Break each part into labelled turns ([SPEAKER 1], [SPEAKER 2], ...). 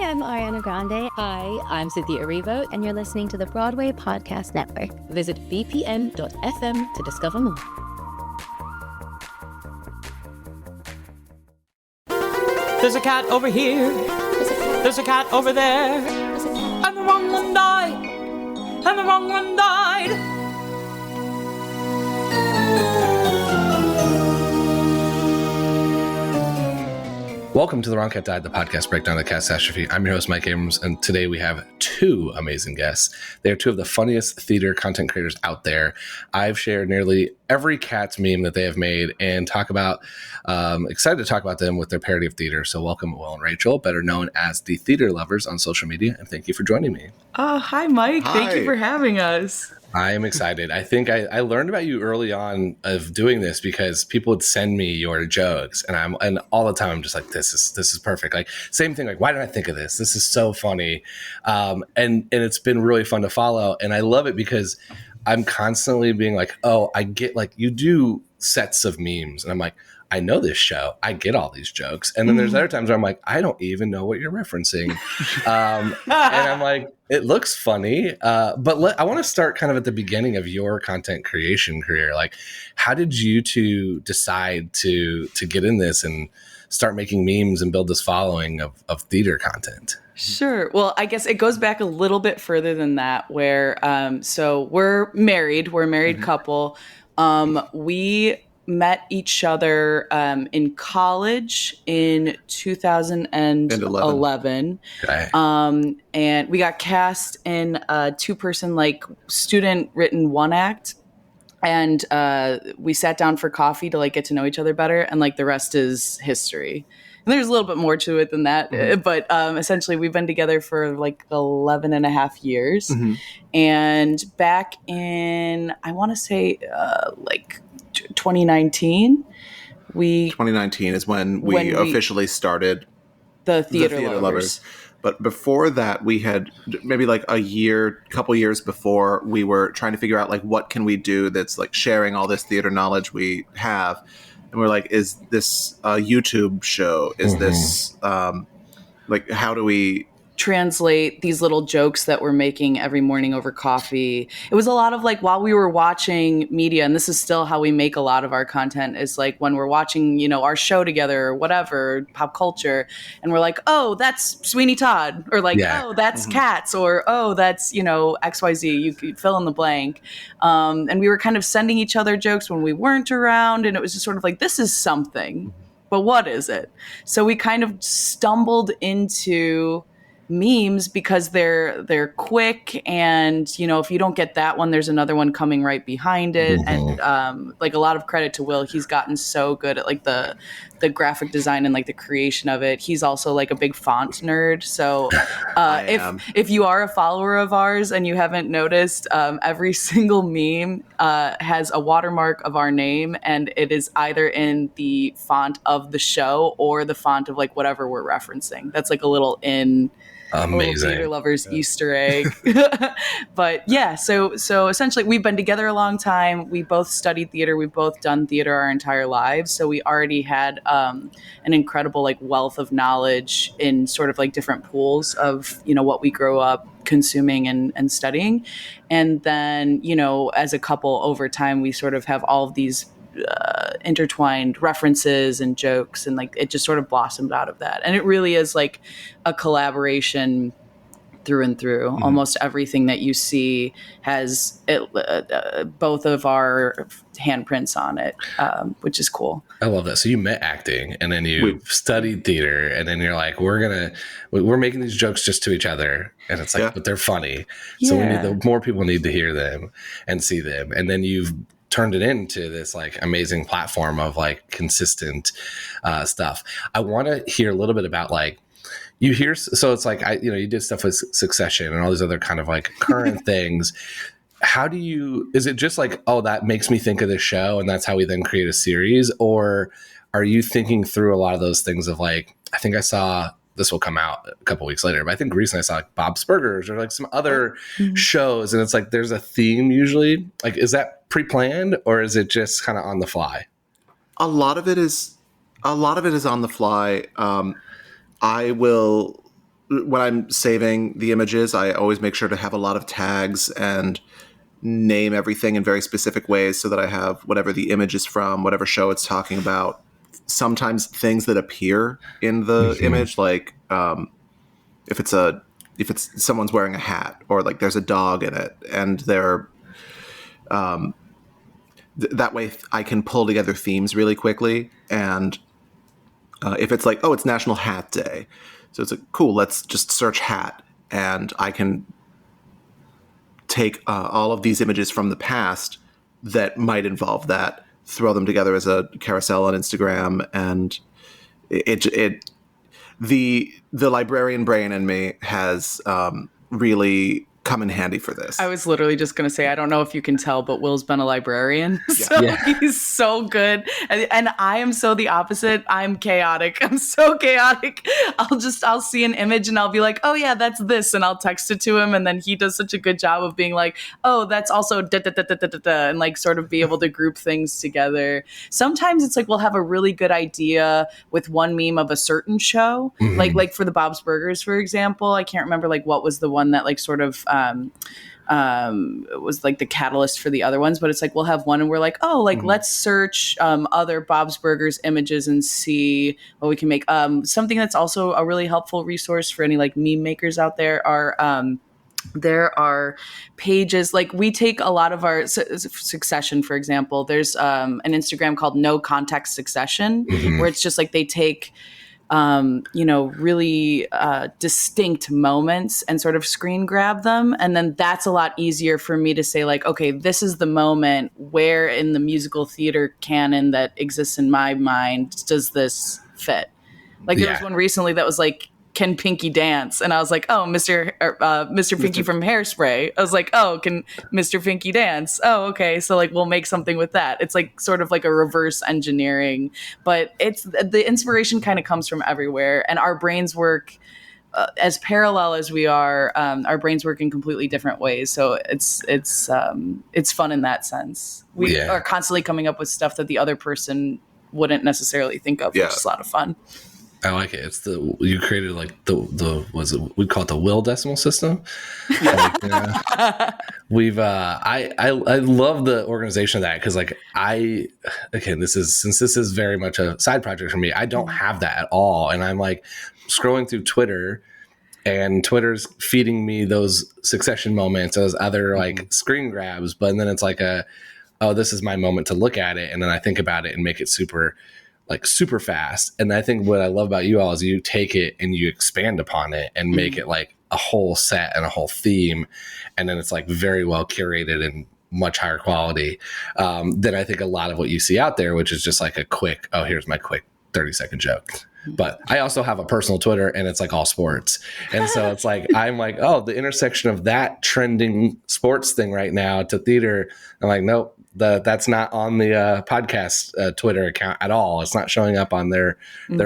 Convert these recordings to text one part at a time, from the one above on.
[SPEAKER 1] I'm Ariana Grande.
[SPEAKER 2] Hi, I'm Cynthia Erivo.
[SPEAKER 1] And you're listening to the Broadway Podcast Network.
[SPEAKER 2] Visit bpn.fm to discover more.
[SPEAKER 3] There's a cat over here. There's a cat over there. And the wrong one died. And the wrong one died.
[SPEAKER 4] Welcome to The Wrong Cat Died, the podcast breakdown of the catastrophe. I'm your host, Mike Abrams, and today we have two amazing guests. They are two of the funniest theater content creators out there. I've shared nearly every Cats meme that they have made and excited to talk about them with their parody of theater. So welcome, Will and Rachel, better known as the Theater Lovers on social media, and thank you for joining me.
[SPEAKER 5] Hi, Mike. Hi. Thank you for having us.
[SPEAKER 4] I am excited. I think I learned about you early on of doing this because people would send me your jokes, and all the time I'm just like, this is perfect. Like same thing. Like, why didn't I think of this? This is so funny, and it's been really fun to follow, and I love it because I'm constantly being like, oh, I get like you do sets of memes, and I'm like, I know this show. I get all these jokes. And then there's other times where I'm like, I don't even know what you're referencing. And I'm like, it looks funny. But I want to start kind of at the beginning of your content creation career. Like, how did you two decide to get in this and start making memes and build this following of theater content?
[SPEAKER 5] Sure. Well, I guess it goes back a little bit further than that, where so we're married. We're a married couple. We met each other in college in 2011.
[SPEAKER 4] Okay.
[SPEAKER 5] And we got cast in a two-person like student written one act. And we sat down for coffee to like get to know each other better. And like the rest is history. And there's a little bit more to it than that. Mm-hmm. But essentially we've been together for like 11 and a half years. Mm-hmm. And back in, I want to say like 2019.
[SPEAKER 6] 2019 is when we officially started
[SPEAKER 5] the Theater Lovers.
[SPEAKER 6] But before that, we had maybe like couple years before, we were trying to figure out like what can we do that's like sharing all this theater knowledge we have. And we're like, is this a YouTube show? Is this like, how do we
[SPEAKER 5] translate these little jokes that we're making every morning over coffee? It was a lot of like while we were watching media, and this is still how we make a lot of our content, is like when we're watching, you know, our show together or whatever, pop culture, and we're like, oh, that's Sweeney Todd, or like, oh, that's Cats, or oh, that's, you know, XYZ, you could fill in the blank. And we were kind of sending each other jokes when we weren't around, and it was just sort of like, this is something, but what is it? So we kind of stumbled into memes because they're quick, and you know, if you don't get that one, there's another one coming right behind it. And like a lot of credit to Will, he's gotten so good at like the graphic design and like the creation of it. He's also like a big font nerd, so if you are a follower of ours and you haven't noticed, every single meme has a watermark of our name, and it is either in the font of the show or the font of like whatever we're referencing. That's like a little
[SPEAKER 4] amazing
[SPEAKER 5] Theater Lovers Easter egg. But yeah, so essentially we've been together a long time. We both studied theater. We've both done theater our entire lives. So we already had an incredible like wealth of knowledge in sort of like different pools of, you know, what we grew up consuming and studying. And then, you know, as a couple over time, we sort of have all of these intertwined references and jokes, and like it just sort of blossomed out of that. And it really is like a collaboration through and through. Mm-hmm. Almost everything that you see has both of our handprints on it, which is cool.
[SPEAKER 4] I love that. So you met acting, and then you studied theater, and then you're like, we're making these jokes just to each other, and it's like, but they're funny. Yeah. So more people need to hear them and see them, and then you've turned it into this like amazing platform of like consistent stuff. I want to hear a little bit about like you hear. So it's like, you did stuff with Succession and all these other kind of like current things. Is it just like, oh, that makes me think of this show and that's how we then create a series? Or are you thinking through a lot of those things of like, I think I saw, this will come out a couple weeks later, but I think recently I saw like Bob's Burgers or like some other shows, and it's like there's a theme usually. Like, is that pre-planned or is it just kind of on the fly?
[SPEAKER 6] A lot of it is on the fly. I will when I'm saving the images, I always make sure to have a lot of tags and name everything in very specific ways so that I have whatever the image is from, whatever show it's talking about. Sometimes things that appear in the image, like if it's someone's wearing a hat, or like there's a dog in it, and they're that way I can pull together themes really quickly. And if it's like, oh, it's National Hat Day, so it's like, cool, let's just search hat, and I can take all of these images from the past that might involve that, throw them together as a carousel on Instagram, and the librarian brain in me has really come in handy for this.
[SPEAKER 5] I was literally just going to say, I don't know if you can tell, but Will's been a librarian. So he's so good. And I am so the opposite. I'm chaotic. I'm so chaotic. I'll see an image and I'll be like, oh yeah, that's this. And I'll text it to him. And then he does such a good job of being like, oh, that's also da da da da da da da, and like sort of be able to group things together. Sometimes it's like, we'll have a really good idea with one meme of a certain show. Like for the Bob's Burgers, for example, I can't remember like what was the one that like sort of, it was like the catalyst for the other ones, but it's like we'll have one and we're like, oh, like let's search other Bob's Burgers images and see what we can make. Something that's also a really helpful resource for any like meme makers out there are pages, like we take a lot of our Succession, for example. There's an Instagram called No Context Succession, where it's just like they take really distinct moments and sort of screen grab them. And then that's a lot easier for me to say like, okay, this is the moment where in the musical theater canon that exists in my mind does this fit? Like there was one recently that was like, can Pinky dance? And I was like, oh, Mr. Pinky from Hairspray. I was like, oh, can Mr. Pinky dance? Oh, okay. So like, we'll make something with that. It's like sort of like a reverse engineering, but it's the inspiration kind of comes from everywhere, and our brains work as parallel as we are. Our brains work in completely different ways. So it's fun in that sense. We are constantly coming up with stuff that the other person wouldn't necessarily think of, which is a lot of fun.
[SPEAKER 4] I like it. It's you created like the was it, we call it the Will decimal system. Like, I love the organization of that, because like this is very much a side project for me. I don't have that at all, and I'm like scrolling through Twitter, and Twitter's feeding me those Succession moments as other like screen grabs, but then it's like this is my moment to look at it, and then I think about it and make it super fast. And I think what I love about you all is you take it and you expand upon it and make it like a whole set and a whole theme. And then it's like very well curated and much higher quality than I think a lot of what you see out there, which is just like a quick, oh, here's my quick 30-second joke. But I also have a personal Twitter, and it's like all sports. And so it's like, I'm like, oh, the intersection of that trending sports thing right now to theater. I'm like, nope, that's not on the podcast Twitter account at all. It's not showing up on their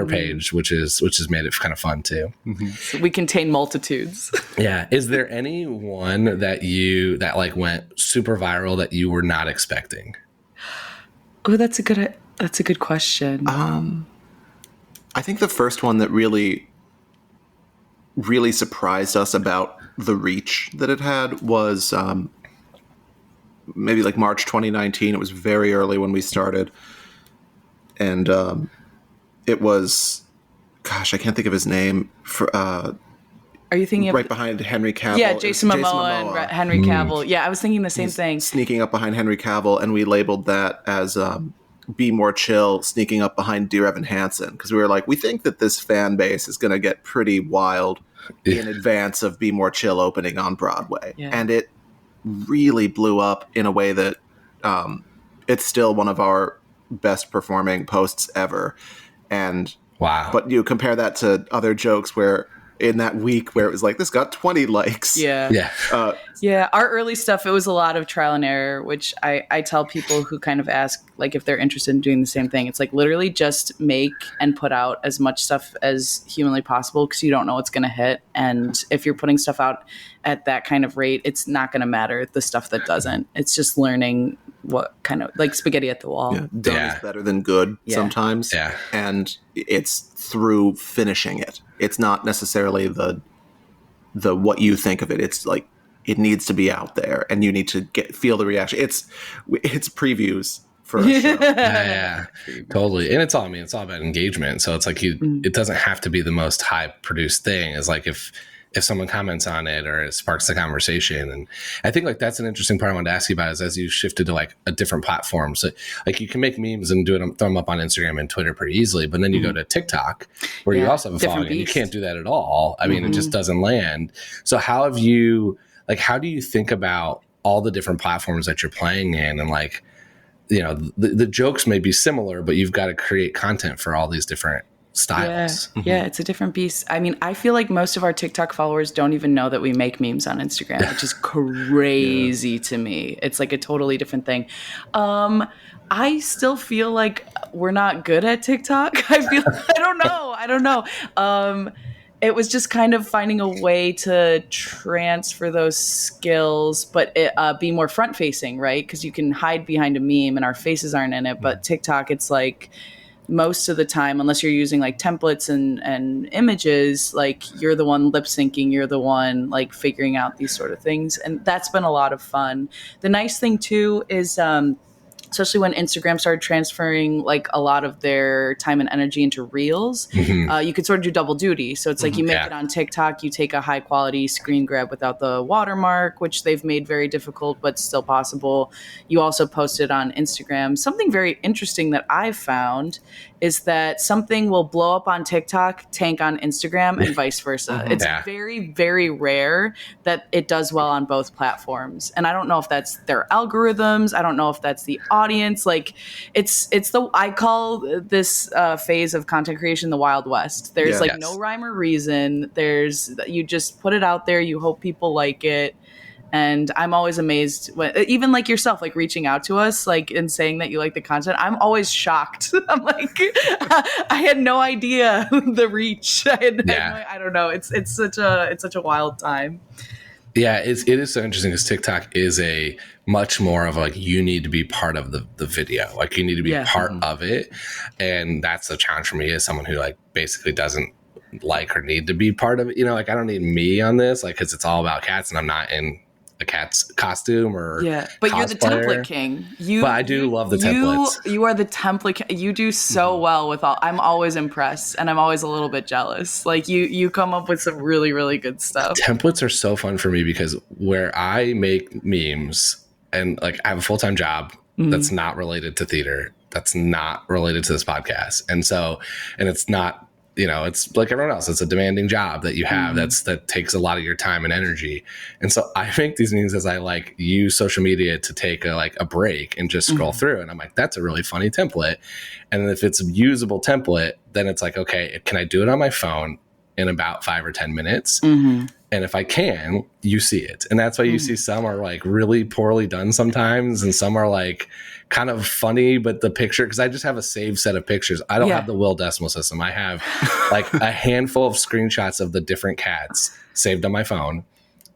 [SPEAKER 4] page, which has made it kind of fun too.
[SPEAKER 5] So we contain multitudes.
[SPEAKER 4] Yeah. Is there anyone that like went super viral that you were not expecting?
[SPEAKER 5] Oh, that's a good question.
[SPEAKER 6] I think the first one that really, really surprised us about the reach that it had was maybe like March 2019. It was very early when we started. And it was, gosh, I can't think of his name. Are
[SPEAKER 5] you thinking of...
[SPEAKER 6] Right behind Henry Cavill.
[SPEAKER 5] Yeah, Jason Momoa and Henry Cavill. Yeah, I was thinking the same thing.
[SPEAKER 6] Sneaking up behind Henry Cavill, and we labeled that as... Be More Chill sneaking up behind Dear Evan Hansen, because we were like, we think that this fan base is going to get pretty wild in advance of Be More Chill opening on Broadway. Yeah. And it really blew up in a way that it's still one of our best performing posts ever. And
[SPEAKER 4] wow.
[SPEAKER 6] But you compare that to other jokes where in that week where it was like, this got 20 likes.
[SPEAKER 5] Yeah. Our early stuff, it was a lot of trial and error, which I tell people who kind of ask, like, if they're interested in doing the same thing. It's like, literally just make and put out as much stuff as humanly possible, because you don't know what's going to hit. And if you're putting stuff out at that kind of rate, it's not going to matter the stuff that doesn't. It's just learning what kind of, like spaghetti at the wall.
[SPEAKER 6] Yeah. Done is better than good sometimes.
[SPEAKER 4] Yeah.
[SPEAKER 6] And it's through finishing it. It's not necessarily the what you think of it. It's like it needs to be out there, and you need to feel the reaction. It's previews for a show.
[SPEAKER 4] Yeah, totally. And it's all about engagement. So it's like it doesn't have to be the most high produced thing. It's like if someone comments on it or it sparks the conversation. And I think like that's an interesting part I wanted to ask you about is as you shifted to like a different platform. So like you can make memes and throw them up on Instagram and Twitter pretty easily, but then you go to TikTok where you also have a following and you can't do that at all. I mean, it just doesn't land. So how do you think about all the different platforms that you're playing in and like, you know, the jokes may be similar, but you've got to create content for all these different styles.
[SPEAKER 5] Yeah, it's a different beast. I mean, I feel like most of our TikTok followers don't even know that we make memes on Instagram, which is crazy to me. It's like a totally different thing. I still feel like we're not good at TikTok. I don't know. It was just kind of finding a way to transfer those skills, but be more front facing, right? Because you can hide behind a meme and our faces aren't in it. But TikTok, it's like most of the time, unless you're using like templates and images, like you're the one lip syncing, you're the one like figuring out these sort of things. And that's been a lot of fun. The nice thing too is, especially when Instagram started transferring like a lot of their time and energy into reels, you could sort of do double duty. So it's like you make it on TikTok, you take a high quality screen grab without the watermark, which they've made very difficult, but still possible. You also post it on Instagram. Something very interesting that I've found is that something will blow up on TikTok, tank on Instagram, and vice versa. It's very, very rare that it does well on both platforms. And I don't know if that's their algorithms. I don't know if that's the audience. Like I call this phase of content creation the Wild West. There's no rhyme or reason. You just put it out there. You hope people like it. And I'm always amazed when, even like yourself, like reaching out to us, like and saying that you like the content. I'm always shocked. I'm like, I had no idea the reach. I don't know. It's such a wild time.
[SPEAKER 4] Yeah, it is so interesting because TikTok is a much more of like you need to be part of the video. Like you need to be part of it. And that's the challenge for me as someone who like basically doesn't like or need to be part of it. You know, like I don't need me on this, like because it's all about cats and I'm not in a cat's costume or
[SPEAKER 5] but
[SPEAKER 4] cosplayer.
[SPEAKER 5] You're the template king.
[SPEAKER 4] But I do love the templates.
[SPEAKER 5] You are the template king. You do so well with all. I'm always impressed and I'm always a little bit jealous. Like you come up with some really, really good stuff.
[SPEAKER 4] Templates are so fun for me because where I make memes and like I have a full-time job that's not related to theater, that's not related to this podcast. And it's not, you know, it's like everyone else. It's a demanding job that you have that takes a lot of your time and energy. And so I make these memes as I like use social media to take a break and just scroll through. And I'm like, that's a really funny template. And if it's a usable template, then it's like, okay, can I do it on my phone in about 5 or 10 minutes? And if I can, you see it. And that's why you see some are like really poorly done sometimes. And some are like kind of funny, but the picture, because I just have a saved set of pictures. I don't have the Will Decimal System. I have like a handful of screenshots of the different cats saved on my phone.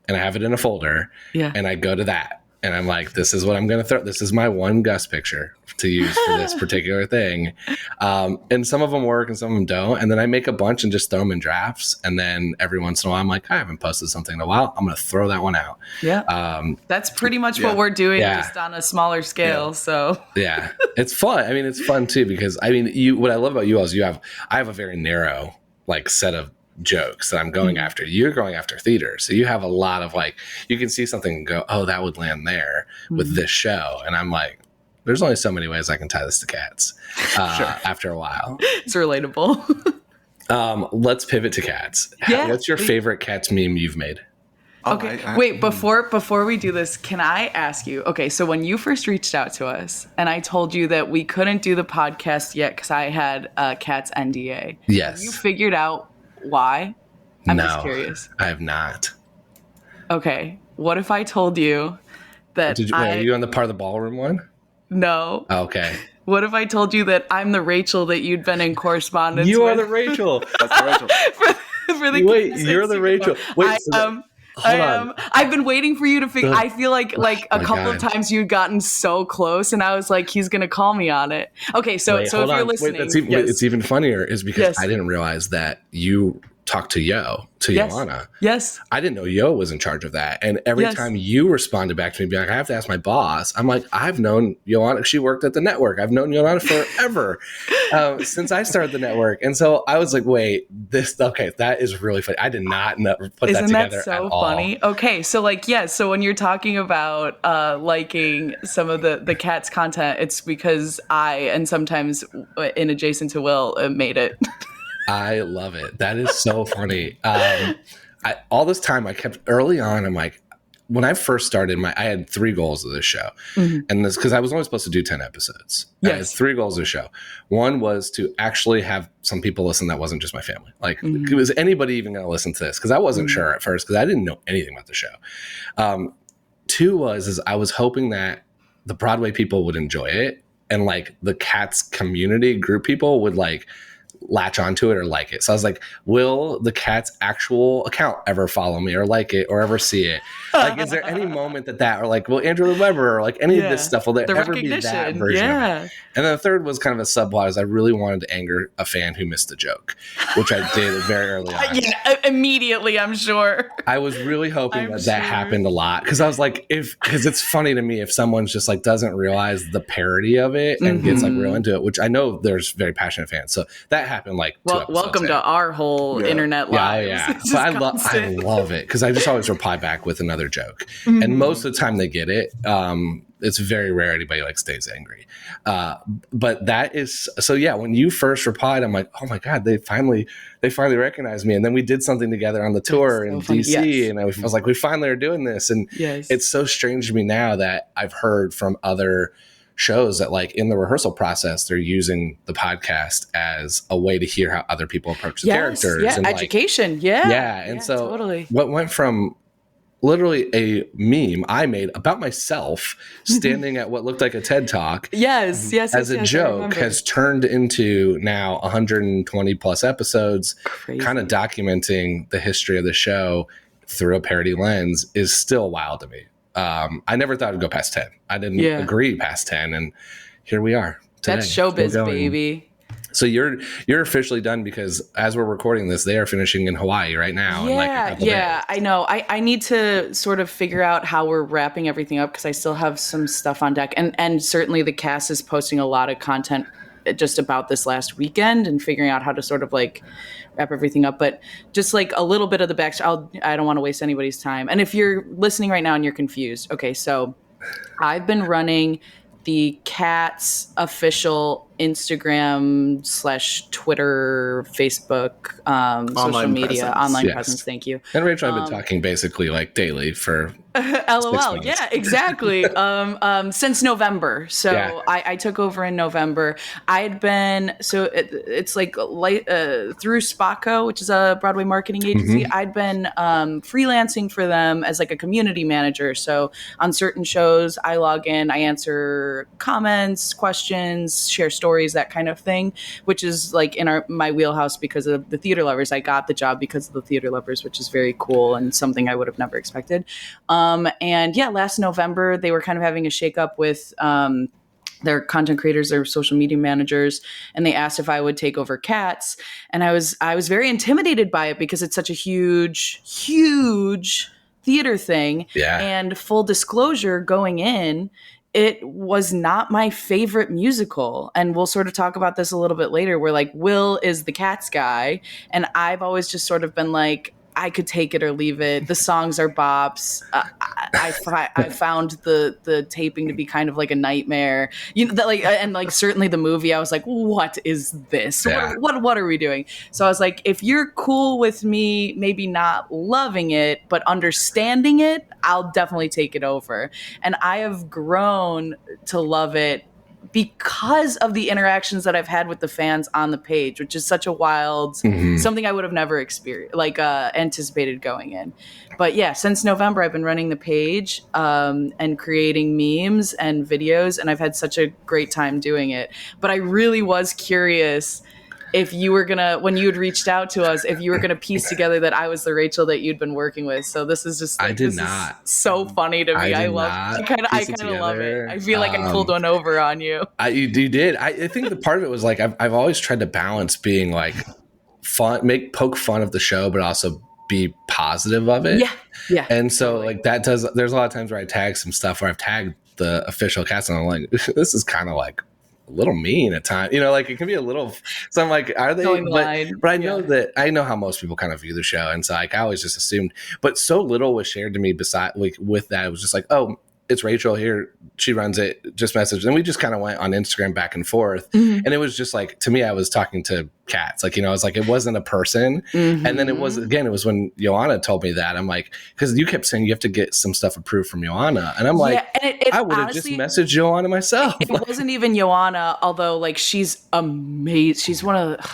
[SPEAKER 4] And I have it in a folder. And I go to that. And I'm like, this is what I'm going to throw. This is my one Gus picture to use for this particular thing. And some of them work and some of them don't. And then I make a bunch and just throw them in drafts. And then every once in a while, I'm like, I haven't posted something in a while. I'm going to throw that one out.
[SPEAKER 5] That's pretty much what we're doing just on a smaller scale. So
[SPEAKER 4] it's fun. I mean, it's fun too, because I mean, what I love about you is I have a very narrow like set of jokes that I'm going after. You're going after theater. So you have a lot of like, you can see something and go, oh, that would land there with this show. And I'm like, there's only so many ways I can tie this to cats after a while.
[SPEAKER 5] It's relatable.
[SPEAKER 4] Let's pivot to cats. What's your favorite cats meme you've made?
[SPEAKER 5] Okay, wait, before we do this, can I ask you, okay, so when you first reached out to us and I told you that we couldn't do the podcast yet because I had a cat's NDA.
[SPEAKER 4] Yes.
[SPEAKER 5] You figured out why? I'm just curious.
[SPEAKER 4] I have not.
[SPEAKER 5] Okay. What if I told you that
[SPEAKER 4] are you on the part of the ballroom one?
[SPEAKER 5] No.
[SPEAKER 4] Okay.
[SPEAKER 5] What if I told you that I'm the Rachel that you'd been in correspondence with?
[SPEAKER 4] You are the Rachel.
[SPEAKER 6] That's the Rachel.
[SPEAKER 5] Wait,
[SPEAKER 4] you're the Rachel. Wait,
[SPEAKER 5] I am. I've been waiting for you to figure. I feel like a couple of times you'd gotten so close, and I was like, he's gonna call me on it. Okay, so if you're listening,
[SPEAKER 4] it's even funnier is because I didn't realize that you talk to Joanna.
[SPEAKER 5] Yes.
[SPEAKER 4] I didn't know Yo was in charge of that. And every time you responded back to me, being like, I have to ask my boss. I'm like, I've known Joanna. She worked at the network. I've known Joanna forever since I started the network. And so I was like, wait, that is really funny. I did not put that together
[SPEAKER 5] so
[SPEAKER 4] at all.
[SPEAKER 5] Funny? Okay. So so when you're talking about liking some of the Cats content, it's because I, and sometimes in adjacent to Will, made it.
[SPEAKER 4] I love it. That is so funny. All this time I kept early on. I'm like, when I first started I had 3 goals of this show, and this, cause I was only supposed to do 10 episodes. Yes. I had 3 goals of the show. One was to actually have some people listen that wasn't just my family. Like, was anybody even going to listen to this? Cause I wasn't sure at first, cause I didn't know anything about the show. 2 was I was hoping that the Broadway people would enjoy it, and like the Cats community group people would like latch onto it or like it. So I was like, will the Cats actual account ever follow me or like it or ever see it? Like, is there any moment that or like, will Andrew Lloyd Webber or like any of this stuff, will there ever be that version of it? And then the third was kind of a subplot, is I really wanted to anger a fan who missed the joke, which I did very early on.
[SPEAKER 5] Immediately, I'm sure.
[SPEAKER 4] I was really hoping that happened a lot, because I was like, because it's funny to me if someone's just like doesn't realize the parody of it and gets like real into it, which I know there's very passionate fans. So that happened like 2 episodes
[SPEAKER 5] welcome
[SPEAKER 4] in.
[SPEAKER 5] to our whole internet lives.
[SPEAKER 4] Yeah. So I love it, because I just always reply back with another joke, and most of the time they get it. It's very rare anybody like stays angry, but that is so. Yeah, when you first replied, I'm like, oh my god, they finally recognized me. And then we did something together on the tour in DC, and I was like, we finally are doing this. And it's so strange to me now that I've heard from other shows that like in the rehearsal process, they're using the podcast as a way to hear how other people approach the characters. And
[SPEAKER 5] education.
[SPEAKER 4] Like, and so
[SPEAKER 5] totally.
[SPEAKER 4] What went from literally a meme I made about myself standing at what looked like a TED Talk as a joke has turned into now 120 plus episodes. Crazy. Kind of documenting the history of the show through a parody lens is still wild to me. I never thought it'd go past 10. I didn't agree past 10, and here we are today.
[SPEAKER 5] That's showbiz, baby.
[SPEAKER 4] So you're officially done, because as we're recording this, they are finishing in Hawaii right now.
[SPEAKER 5] I know. I need to sort of figure out how we're wrapping everything up, because I still have some stuff on deck, and certainly the cast is posting a lot of content just about this last weekend and figuring out how to sort of like wrap everything up. But just like a little bit of the backstory, I don't want to waste anybody's time. And if you're listening right now and you're confused, okay, so I've been running the Cats official Instagram / Twitter, Facebook, social media, online presence. Thank you.
[SPEAKER 4] And Rachel and I have been talking basically like daily for
[SPEAKER 5] LOL. Yeah, exactly. Since November. So I took over in November. I had been, it's like through Spotco, which is a Broadway marketing agency. I'd been freelancing for them as like a community manager. So on certain shows, I log in, I answer comments, questions, share stories, that kind of thing, which is like in my wheelhouse because of the Theater Lovers. I got the job because of the Theater Lovers, which is very cool and something I would have never expected. Last November, they were kind of having a shakeup with their content creators, their social media managers, and they asked if I would take over Cats. And I was very intimidated by it because it's such a huge theater thing. Yeah. And full disclosure, going in, it was not my favorite musical. And we'll sort of talk about this a little bit later, where like Will is the Cats guy. And I've always just sort of been like, I could take it or leave it. The songs are bops. I found the taping to be kind of like a nightmare. Certainly the movie, I was like, what is this? Yeah. What are we doing? So I was like, if you're cool with me, maybe not loving it, but understanding it, I'll definitely take it over. And I have grown to love it because of the interactions that I've had with the fans on the page, which is such a wild, something I would have never experienced, anticipated going in. But yeah, since November, I've been running the page and creating memes and videos, and I've had such a great time doing it. But I really was curious if you were when you had reached out to us, if you were gonna piece together that I was the Rachel that you'd been working with. So this is just
[SPEAKER 4] I did not.
[SPEAKER 5] Is so funny to me. I kind of love it. I feel like I pulled one over on you.
[SPEAKER 4] You did. I think the part of it was like I've always tried to balance being like poke fun of the show, but also be positive of it.
[SPEAKER 5] Yeah.
[SPEAKER 4] And so like there's a lot of times where I tag some stuff where I've tagged the official cast and I'm like, this is kind of like a little mean at times, like it can be a little, so I'm like, are they, but I know that I know how most people kind of view the show. And so like, I always just assumed, but so little was shared to me beside like with that. It was just like, oh, it's Rachel here. She runs it, just messaged. And we just kind of went on Instagram back and forth. Mm-hmm. And it was just like, to me, I was talking to cats. Like, I was like, it wasn't a person. Mm-hmm. And then it was when Joanna told me that, I'm like, because you kept saying you have to get some stuff approved from Joanna. And I'm like, and I would have just messaged Joanna myself.
[SPEAKER 5] It wasn't even Joanna, although like she's amazing.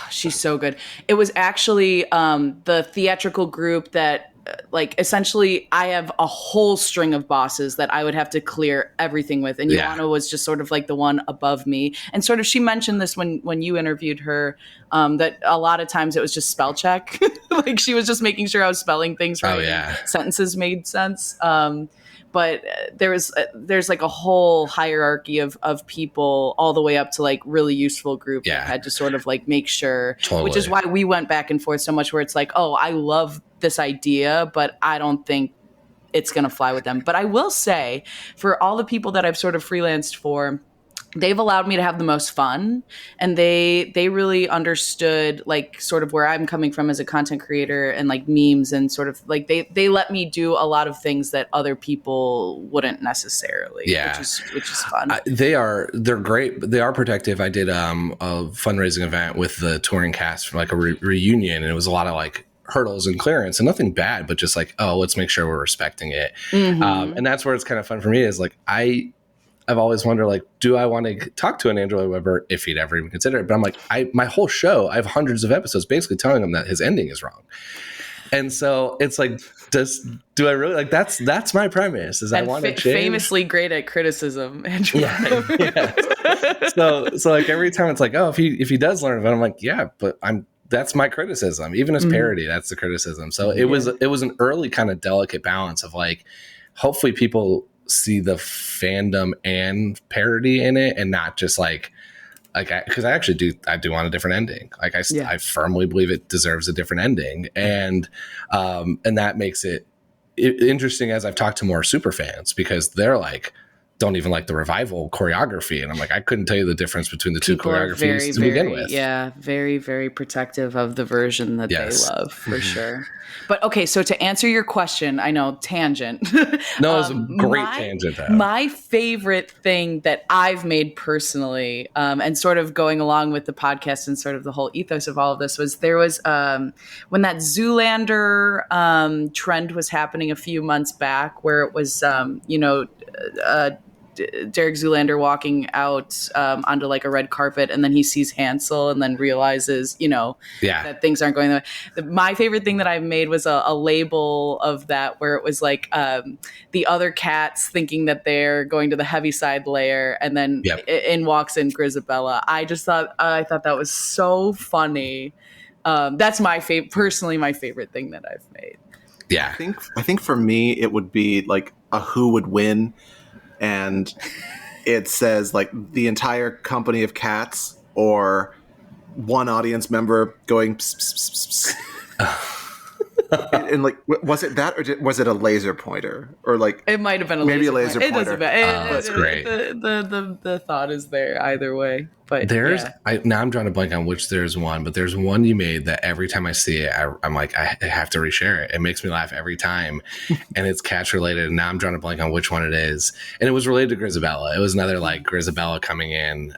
[SPEAKER 5] She's so good. It was actually the theatrical group that, like, essentially I have a whole string of bosses that I would have to clear everything with. And Joanna was just sort of like the one above me. And sort of, she mentioned this when you interviewed her, that a lot of times it was just spell check. Like she was just making sure I was spelling things right. Sentences made sense. But there's like a whole hierarchy of people all the way up to like really useful group that had to sort of like make sure, which is why we went back and forth so much where it's like, oh, I love this idea, but I don't think it's going to fly with them. But I will say for all the people that I've sort of freelanced for, they've allowed me to have the most fun, and they really understood like sort of where I'm coming from as a content creator and like memes, and sort of like they let me do a lot of things that other people wouldn't necessarily, which is fun.
[SPEAKER 4] They're great. They are protective. I did a fundraising event with the touring cast for like a reunion, and it was a lot of like hurdles and clearance and nothing bad, but just like, oh, let's make sure we're respecting it. Mm-hmm. And that's where it's kind of fun for me is like, I've always wondered, like, do I want to talk to an Andrew Lloyd Webber if he'd ever even consider it? But I'm like, my whole show, I have hundreds of episodes basically telling him that his ending is wrong. And so it's like, do I really like that's my premise is and I want to change.
[SPEAKER 5] Famously great at criticism, Andrew.
[SPEAKER 4] Yeah. So like every time it's like, oh, if he does learn of it, I'm like, yeah, but that's my criticism. Even as parody, that's the criticism. So it was an early kind of delicate balance of like, hopefully people see the fandom and parody in it, and not just because I actually do want a different ending. Like I firmly believe it deserves a different ending, and that makes it interesting as I've talked to more super fans, because they're like, don't even like the revival choreography, and I'm like, I couldn't tell you the difference between the two choreographies to begin with.
[SPEAKER 5] Yeah, very, very protective of the version that they love, for sure. But okay, so to answer your question, I know, tangent.
[SPEAKER 4] No, it was a great tangent.
[SPEAKER 5] My favorite thing that I've made personally, and sort of going along with the podcast and sort of the whole ethos of all of this, was there was when that Zoolander trend was happening a few months back, where it was Derek Zoolander walking out onto like a red carpet, and then he sees Hansel and then realizes, that things aren't going the way. My favorite thing that I've made was a label of that, where it was like the other cats thinking that they're going to the Heaviside lair, and then in walks in Grisabella. I thought that was so funny. That's personally my favorite thing that I've made.
[SPEAKER 6] Yeah. I think for me, it would be like a who would win. And it says like the entire company of cats, or one audience member going pss, pss, pss, pss. And like, was it that, or was it a laser pointer, or like
[SPEAKER 5] it might have been a laser pointer. It doesn't matter.
[SPEAKER 4] That's great.
[SPEAKER 5] The thought is there either way. But
[SPEAKER 4] now I'm drawing a blank on which there's one, but there's one you made that every time I see it, I'm like, I have to reshare it. It makes me laugh every time, and it's cats related. And now I'm drawing a blank on which one it is, and it was related to Grisabella. It was another like Grisabella coming in.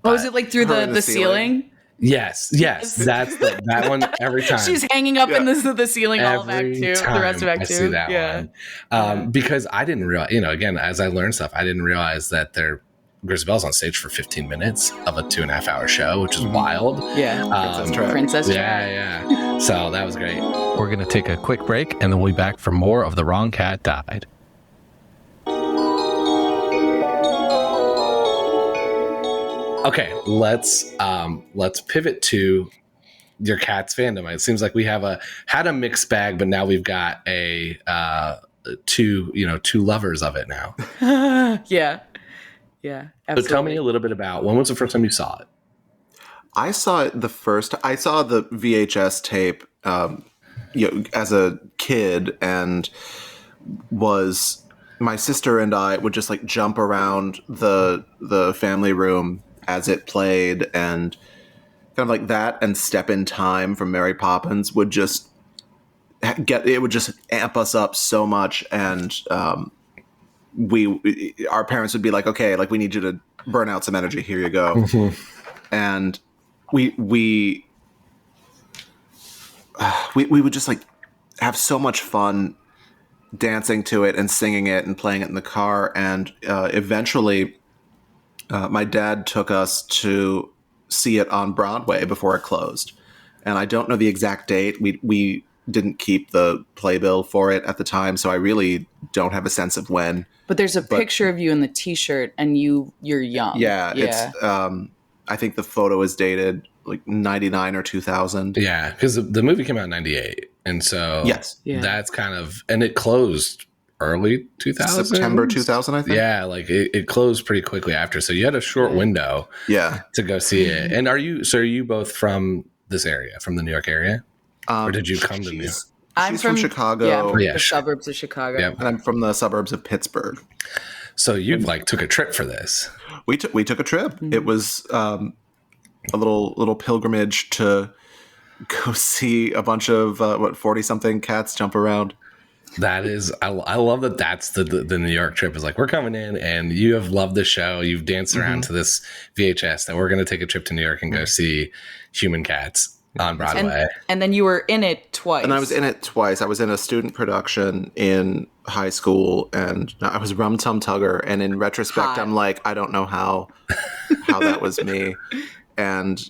[SPEAKER 5] Was it like through the ceiling?
[SPEAKER 4] Yes, that's that one every time.
[SPEAKER 5] She's hanging up in the ceiling all of Act 2, the rest of Act 2.
[SPEAKER 4] I see that one. Because I didn't realize, again, as I learned stuff, I didn't realize that Grisabella's on stage for 15 minutes of a 2.5 hour show, which is wild.
[SPEAKER 5] Yeah, Princess Track.
[SPEAKER 4] Yeah. So that was great.
[SPEAKER 3] We're going to take a quick break, and then we'll be back for more of The Wrong Cat Died.
[SPEAKER 4] Okay, let's pivot to your Cats fandom. It seems like we had a mixed bag, but now we've got two lovers of it now.
[SPEAKER 5] Yeah, absolutely.
[SPEAKER 4] So tell me a little bit about, when was the first time you saw it?
[SPEAKER 6] I saw it I saw the VHS tape, as a kid, and my sister and I would just like jump around the family room as it played, and kind of like that and Step in Time from Mary Poppins would just would just amp us up so much. And our parents would be like, okay, like we need you to burn out some energy. Here you go. Mm-hmm. And we would just like have so much fun dancing to it and singing it and playing it in the car. And eventually my dad took us to see it on Broadway before it closed. And I don't know the exact date. We didn't keep the playbill for it at the time, so I really don't have a sense of when.
[SPEAKER 5] But there's a picture of you in the T-shirt, and you're young.
[SPEAKER 6] Yeah. It's I think the photo is dated like 99 or 2000.
[SPEAKER 4] Yeah, because the movie came out in 98, and so
[SPEAKER 6] yes,
[SPEAKER 4] that's kind of, and it closed early 2000,
[SPEAKER 6] September 2000, I think.
[SPEAKER 4] Yeah, like it closed pretty quickly after, so you had a short window, to go see it. And are you both from this area, from the New York area, or did you come to New York?
[SPEAKER 5] I'm
[SPEAKER 6] from Chicago.
[SPEAKER 5] Yeah, from the suburbs of Chicago.
[SPEAKER 4] Yep.
[SPEAKER 6] And I'm from the suburbs of Pittsburgh.
[SPEAKER 4] So you like took a trip for this.
[SPEAKER 6] We took a trip. Mm-hmm. It was a little pilgrimage to go see a bunch of 40-something cats jump around.
[SPEAKER 4] That is, I love that. That's the New York trip is like, we're coming in, and you have loved the show. You've danced around to this VHS that we're going to take a trip to New York and go see Human Cats on Broadway.
[SPEAKER 5] And then you were in it twice.
[SPEAKER 6] And I was in it twice. I was in a student production in high school, and I was Rum Tum Tugger. And in retrospect, I'm like, I don't know how that was me. And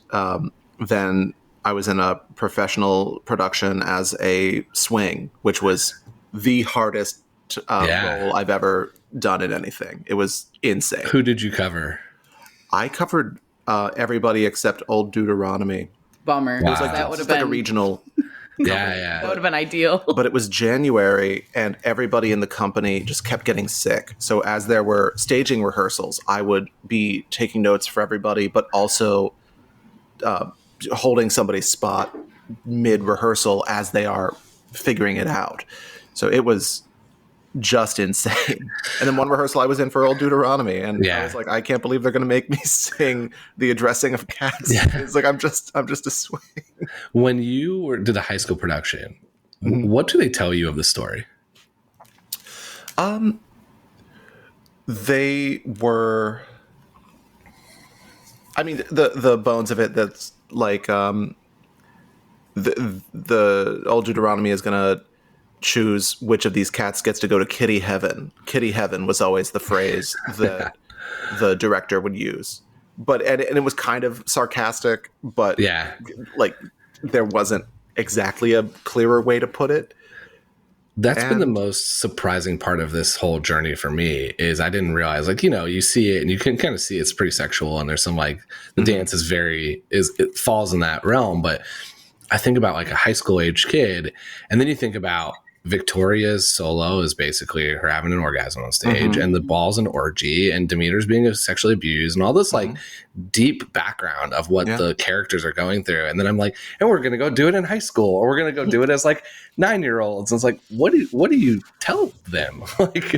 [SPEAKER 6] then I was in a professional production as a swing, which was the hardest role I've ever done in anything. It was insane.
[SPEAKER 4] Who did you cover?
[SPEAKER 6] I covered everybody except Old Deuteronomy.
[SPEAKER 5] Bummer.
[SPEAKER 6] Wow. It was like that would have been like a regional.
[SPEAKER 4] Yeah.
[SPEAKER 5] That would have been ideal.
[SPEAKER 6] But it was January, and everybody in the company just kept getting sick. So as there were staging rehearsals, I would be taking notes for everybody, but also holding somebody's spot mid-rehearsal as they are figuring it out. So it was just insane. And then one rehearsal I was in for Old Deuteronomy, and I was like, I can't believe they're going to make me sing the addressing of cats. It's like I'm just a swing.
[SPEAKER 4] When you did a high school production, what do they tell you of the story?
[SPEAKER 6] They were, I mean, the bones of it. That's like the Old Deuteronomy is going to choose which of these cats gets to go to kitty heaven. Kitty heaven was always the phrase that the director would use. But and it was kind of sarcastic, but like there wasn't exactly a clearer way to put it.
[SPEAKER 4] That's been the most surprising part of this whole journey for me is I didn't realize, like, you see it and you can kind of see it's pretty sexual, and there's some like the dance is it falls in that realm. But I think about like a high school age kid, and then you think about Victoria's solo is basically her having an orgasm on stage, and the ball's an orgy, and Demeter's being sexually abused, and all this like deep background of what the characters are going through. And then I'm like, and we're gonna go do it in high school, or we're gonna go do it as like 9-year-olds. And it's like, what do you tell them?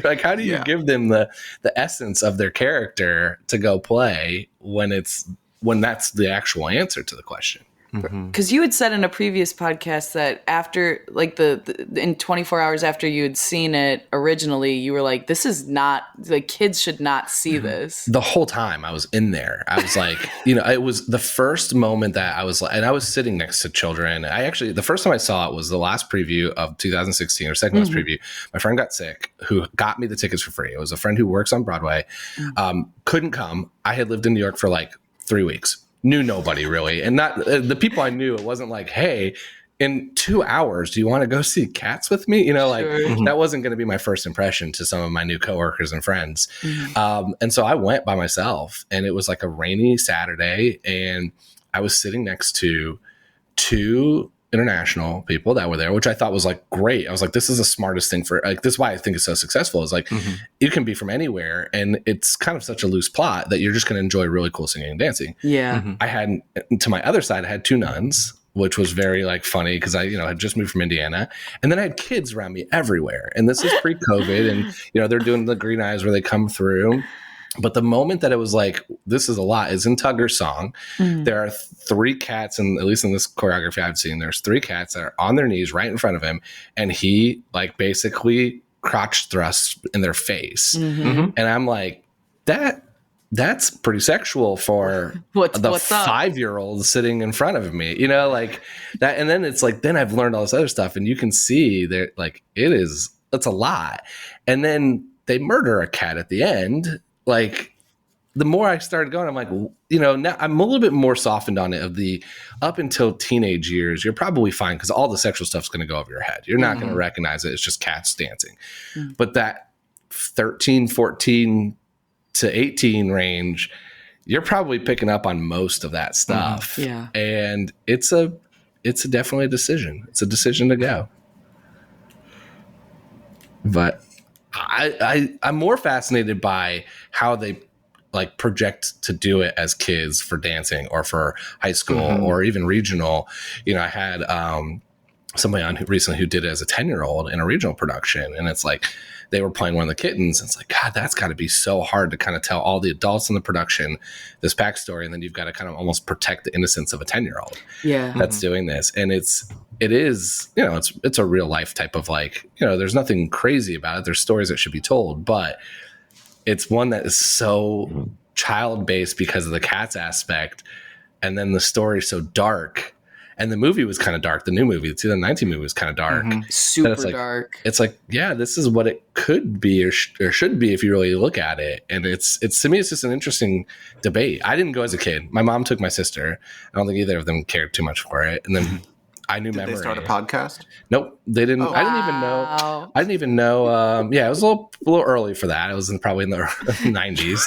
[SPEAKER 4] like how do you give them the essence of their character to go play when that's the actual answer to the question?
[SPEAKER 5] Because you had said in a previous podcast that after, like, in 24 hours after you had seen it originally, you were like, this is not, like, kids should not see this.
[SPEAKER 4] The whole time I was in there, I was like, it was the first moment that I was like, and I was sitting next to children. The first time I saw it was the last preview of 2016, or second last preview. My friend got sick, who got me the tickets for free. It was a friend who works on Broadway, couldn't come. I had lived in New York for like 3 weeks. Knew nobody really, and not the people I knew. It wasn't like, hey, in 2 hours, do you want to go see Cats with me? That wasn't going to be my first impression to some of my new coworkers and friends. And so I went by myself, and it was like a rainy Saturday, and I was sitting next to two international people that were there, which I thought was like great. I was like, this is the smartest thing for like, this is why I think it's so successful, is like, you can be from anywhere and it's kind of such a loose plot that you're just going to enjoy really cool singing and dancing.
[SPEAKER 5] Yeah.
[SPEAKER 4] I had, to my other side, I had 2 nuns, which was very like funny because I, had just moved from Indiana, and then I had kids around me everywhere. And this is pre-COVID, and they're doing the green eyes where they come through. But the moment that it was like, this is a lot, is in Tugger's song. There are 3 cats, and at least in this choreography I've seen, there's 3 cats that are on their knees right in front of him, and he like basically crotch thrusts in their face. And I'm like, that's pretty sexual for what's 5-year-old sitting in front of me, like that. And then it's like, then I've learned all this other stuff, and you can see that like it's a lot. And then they murder a cat at the end. Like, the more I started going, I'm like, now I'm a little bit more softened on it. Of the up until teenage years, you're probably fine because all the sexual stuff's going to go over your head. You're not going to recognize it. It's just cats dancing. But that 13, 14 to 18 range, you're probably picking up on most of that stuff.
[SPEAKER 5] Yeah.
[SPEAKER 4] And it's definitely a decision. It's a decision to go. But I'm more fascinated by how they like project to do it as kids for dancing or for high school or even regional. I had somebody on recently who did it as a 10-year-old in a regional production, and it's like they were playing one of the kittens. It's like, God, that's got to be so hard to kind of tell all the adults in the production this backstory, and then you've got to kind of almost protect the innocence of a 10-year-old that's doing this. And it is it's a real life type of like, there's nothing crazy about it. There's stories that should be told, but it's one that is so child based because of the cats aspect, and then the story is so dark. And the movie was kind of dark. The new movie, the 2019 movie, was kind of dark.
[SPEAKER 5] Super
[SPEAKER 4] dark. It's like, yeah, this is what it could be or should be if you really look at it. And it's to me, it's just an interesting debate. I didn't go as a kid. My mom took my sister. I don't think either of them cared too much for it. And then I knew Did
[SPEAKER 6] they start a podcast?
[SPEAKER 4] Nope, they didn't. I didn't even know. Yeah, it was a little early for that. It was probably in the 90s.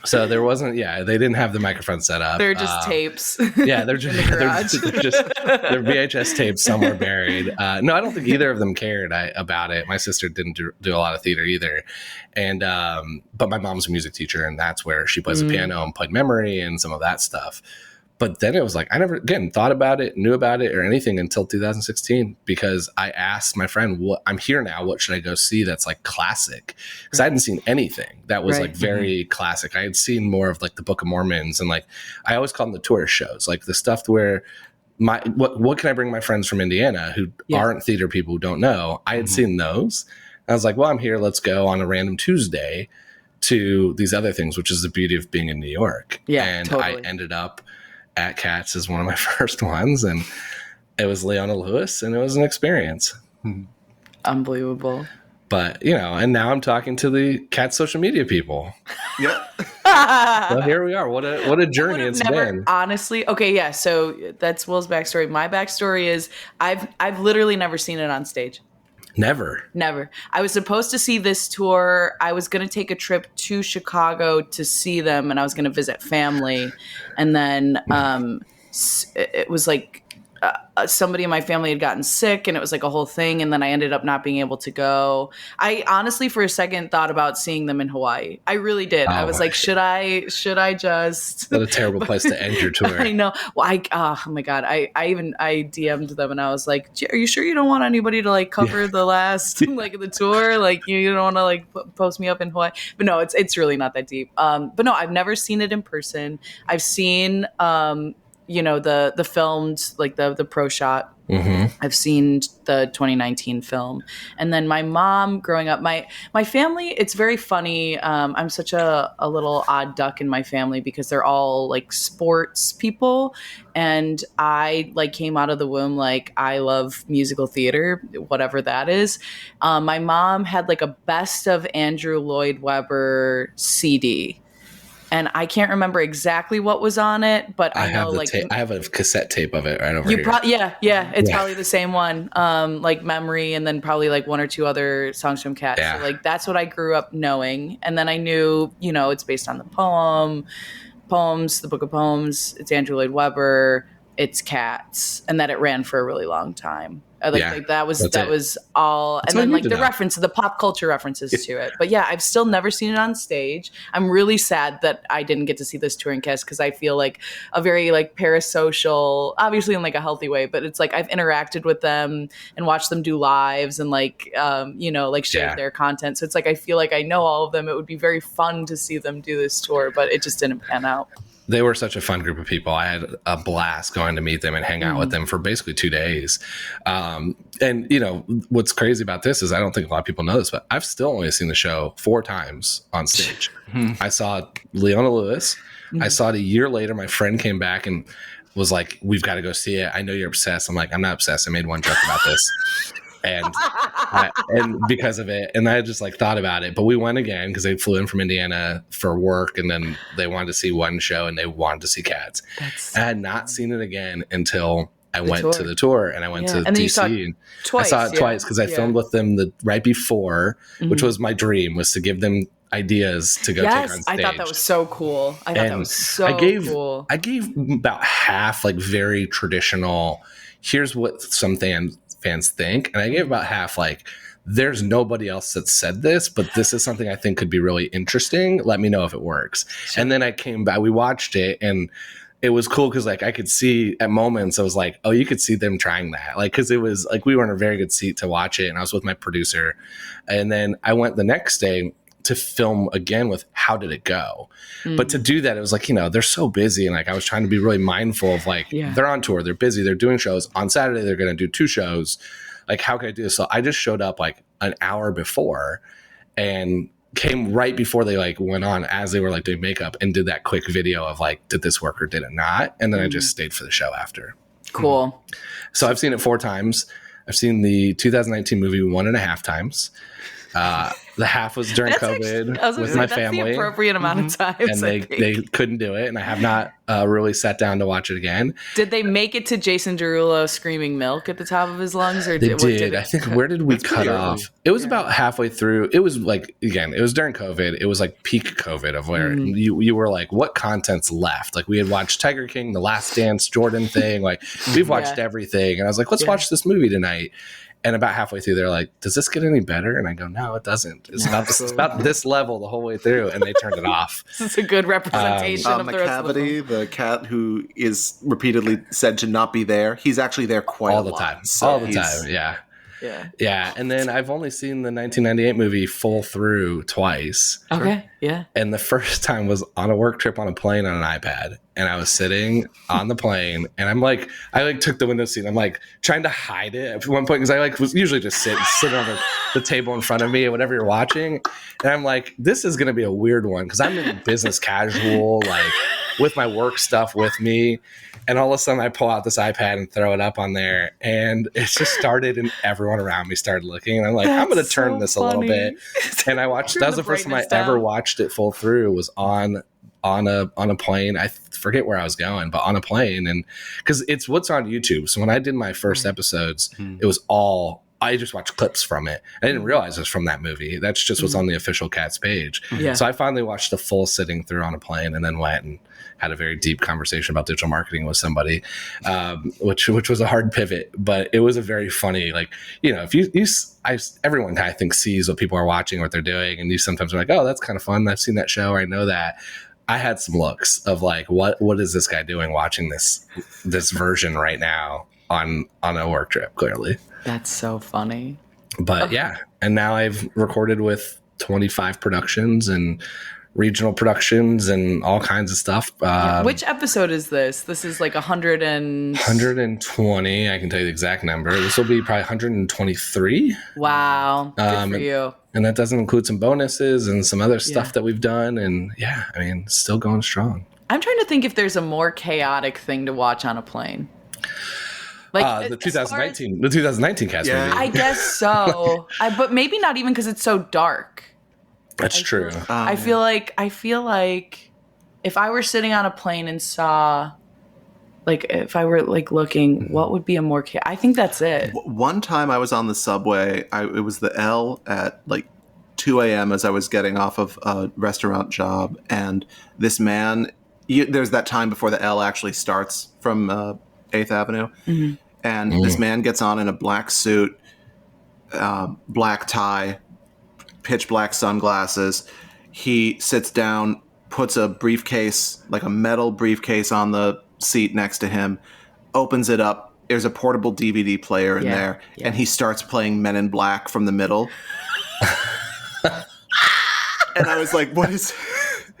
[SPEAKER 4] So there wasn't, they didn't have the microphone set up.
[SPEAKER 5] They're just tapes.
[SPEAKER 4] Yeah, they're just they're VHS tapes somewhere buried. No, I don't think either of them cared about it. My sister didn't do a lot of theater either. And, but my mom's a music teacher, and that's where she plays the piano and played memory and some of that stuff. But then it was like, I never, again, thought about it, knew about it or anything until 2016, because I asked my friend, I'm here now, what should I go see that's like classic? Because I hadn't seen anything that was like very classic. I had seen more of like the Book of Mormons, and like, I always call them the tourist shows, like the stuff where what can I bring my friends from Indiana who aren't theater people, who don't know? I had seen those. I was like, well, I'm here, let's go on a random Tuesday to these other things, which is the beauty of being in New York.
[SPEAKER 5] Yeah,
[SPEAKER 4] and
[SPEAKER 5] totally.
[SPEAKER 4] I ended up at Cats as one of my first ones, and it was Leona Lewis, and it was an experience.
[SPEAKER 5] Unbelievable.
[SPEAKER 4] But and now I'm talking to the Cats social media people.
[SPEAKER 6] Yeah.
[SPEAKER 4] Well, here we are. What a journey it's been.
[SPEAKER 5] Honestly, okay, yeah. So that's Will's backstory. My backstory is I've literally never seen it on stage.
[SPEAKER 4] Never.
[SPEAKER 5] I was supposed to see this tour. I was going to take a trip to Chicago to see them, and I was going to visit family. And then it was like somebody in my family had gotten sick, and it was like a whole thing. And then I ended up not being able to go. I honestly, for a second, thought about seeing them in Hawaii. I really did. I was like, should I just?
[SPEAKER 4] What a terrible place to end your tour.
[SPEAKER 5] I know. Well, oh my God. I DM'd them, and I was like, are you sure you don't want anybody to like cover the last like the tour? Like you don't want to like post me up in Hawaii? But no, it's really not that deep. But no, I've never seen it in person. I've seen the filmed, like the pro shot. I've seen the 2019 film. And then my mom growing up, my family, it's very funny. I'm such a little odd duck in my family because they're all like sports people. And I like came out of the womb like I love musical theater, whatever that is. My mom had like a best of Andrew Lloyd Webber CD. And I can't remember exactly what was on it, but I know like
[SPEAKER 4] I have a cassette tape of it right over here.
[SPEAKER 5] It's probably the same one, like Memory, and then probably like one or two other songs from Cats.
[SPEAKER 4] Yeah.
[SPEAKER 5] So like that's what I grew up knowing, and then I knew it's based on the poems, the Book of Poems. It's Andrew Lloyd Webber. it's cats and that it ran for a really long time. Like that was all.
[SPEAKER 4] That's
[SPEAKER 5] and then like the
[SPEAKER 4] know.
[SPEAKER 5] references, the pop culture references to it. But yeah, I've still never seen it on stage. I'm really sad that I didn't get to see this touring cast because I feel like a very like parasocial, obviously in like a healthy way, but it's like I've interacted with them and watched them do lives and like, like shared their content. So it's like, I feel like I know all of them. It would be very fun to see them do this tour, but it just didn't pan out.
[SPEAKER 4] They were such a fun group of people. I had a blast going to meet them and hang out with them for basically 2 days. And, what's crazy about this is I don't think a lot of people know this, but I've still only seen the show 4 times on stage. I saw Leona Lewis. I saw it a year later. My friend came back and was like, we've got to go see it. I know you're obsessed. I'm like, I'm not obsessed. I made one joke about this. And because of it, and I just like thought about it, but we went again because they flew in from Indiana for work, and then they wanted to see one show and they wanted to see Cats. I had not seen it again until I went to the tour, and I went to DC. And I saw it twice because I filmed with them right before, which was my dream, was to give them ideas to go take on stage.
[SPEAKER 5] I thought that was so cool. Cool.
[SPEAKER 4] I gave about half like very traditional, here's what some fans think, and I gave about half like, there's nobody else that said this, but this is something I think could be really interesting. Let me know if it works. Sure. And then I came back, we watched it, and it was cool because like I could see at moments, I was like, oh, you could see them trying that, like, because it was like we were in a very good seat to watch it, and I was with my producer, and then I went the next day to film again with how did it go. But to do that, it was like, they're so busy, and like I was trying to be really mindful of like, they're on tour, they're busy, they're doing shows. On Saturday they're going to do 2 shows. Like, how can I do this? So I just showed up like an hour before and came right before they like went on, as they were like doing makeup, and did that quick video of like, did this work or did it not? And then I just stayed for the show after.
[SPEAKER 5] Cool.
[SPEAKER 4] So I've seen it 4 times. I've seen the 2019 movie 1.5 times. The half was during COVID with my family.
[SPEAKER 5] That's the appropriate amount of times.
[SPEAKER 4] And they couldn't do it. And I have not really sat down to watch it again.
[SPEAKER 5] Did they make it to Jason Derulo screaming milk at the top of his lungs? Or
[SPEAKER 4] they did. I think, where did we cut off? It was about halfway through. It was like, again, it was during COVID. It was like peak COVID of where you were like, what content's left? Like, we had watched Tiger King, The Last Dance, Jordan thing. Like, we've watched everything. And I was like, let's watch this movie tonight. And about halfway through, they're like, does this get any better? And I go, no, it doesn't. It's about this level the whole way through. And they turned it off.
[SPEAKER 5] This is a good representation of the rest of
[SPEAKER 6] the cat who is repeatedly said to not be there. He's actually there quite
[SPEAKER 4] all the time.
[SPEAKER 6] So
[SPEAKER 4] all the time, yeah. And then I've only seen the 1998 movie full through twice.
[SPEAKER 5] Okay, yeah.
[SPEAKER 4] And the first time was on a work trip on a plane on an iPad. And I was sitting on the plane, and I took the window seat. I'm like trying to hide it at one point because I was usually just sitting on the table in front of me, whatever you're watching. And I'm like, this is going to be a weird one because I'm in business casual, like with my work stuff with me. And all of a sudden I pull out this iPad and throw it up on there, and it just started, and everyone around me started looking, and I'm like, I'm going to turn this a little bit. And I watched, that was the first time I ever watched it full through, was on a plane. I forget where I was going, but on a plane. And because it's what's on YouTube. So when I did my first episodes, it was I just watched clips from it. I didn't realize it was from that movie. That's just what's on the official Cats page. Yeah. So I finally watched the full sitting through on a plane, and then went and had a very deep conversation about digital marketing with somebody, which was a hard pivot, but it was a very funny, like, if everyone I think sees what people are watching, what they're doing. And you sometimes are like, oh, that's kind of fun. I've seen that show, or I know that. I had some looks of like, what is this guy doing watching this version right now on a work trip, clearly.
[SPEAKER 5] That's so funny.
[SPEAKER 4] But and now I've recorded with 25 productions and regional productions and all kinds of stuff.
[SPEAKER 5] Which episode is this? This is like
[SPEAKER 4] 120. I can tell you the exact number. This will be probably 123.
[SPEAKER 5] Wow. Good for you.
[SPEAKER 4] And that doesn't include some bonuses and some other stuff that we've done. And still going strong.
[SPEAKER 5] I'm trying to think if there's a more chaotic thing to watch on a plane. Like
[SPEAKER 4] the 2019 Cats movie.
[SPEAKER 5] I guess so. But maybe not even because it's so dark.
[SPEAKER 4] That's true.
[SPEAKER 5] I feel like if I were sitting on a plane and saw, like, if I were like looking, what would be a more? I think that's it.
[SPEAKER 6] One time I was on the subway. It was the L at like 2 a.m. as I was getting off of a restaurant job, and this man. There's that time before the L actually starts from 8th Avenue. And this man gets on in a black suit, black tie, pitch black sunglasses. He sits down, puts a briefcase, like a metal briefcase, on the seat next to him, opens it up. There's a portable DVD player in there, and he starts playing Men in Black from the middle. And I was like, what is...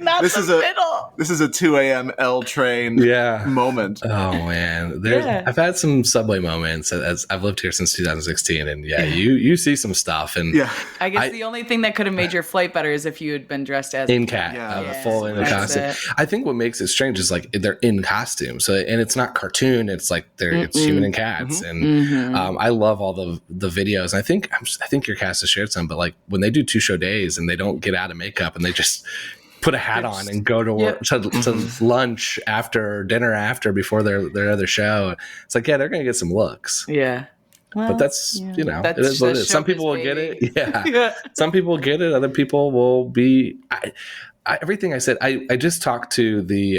[SPEAKER 6] This is a 2 a.m. L train moment.
[SPEAKER 4] Oh man, I've had some subway moments as I've lived here since 2016, and you see some stuff. And
[SPEAKER 5] I guess the only thing that could have made your flight better is if you had been dressed as
[SPEAKER 4] in cat, full in a costume. I think what makes it strange is like they're in costume, so and it's not cartoon. It's like it's human and cats, and I love all the videos. I think your cast has shared some, but like when they do 2 show days and they don't get out of makeup and they just put a hat on and go to work to lunch after dinner before their other show. It's like, they're going to get some looks.
[SPEAKER 5] Yeah. Well,
[SPEAKER 4] but that's, it is what it is. Some people will get it. Yeah. Some people will get it. Other people will be, everything I said, I just talked to the,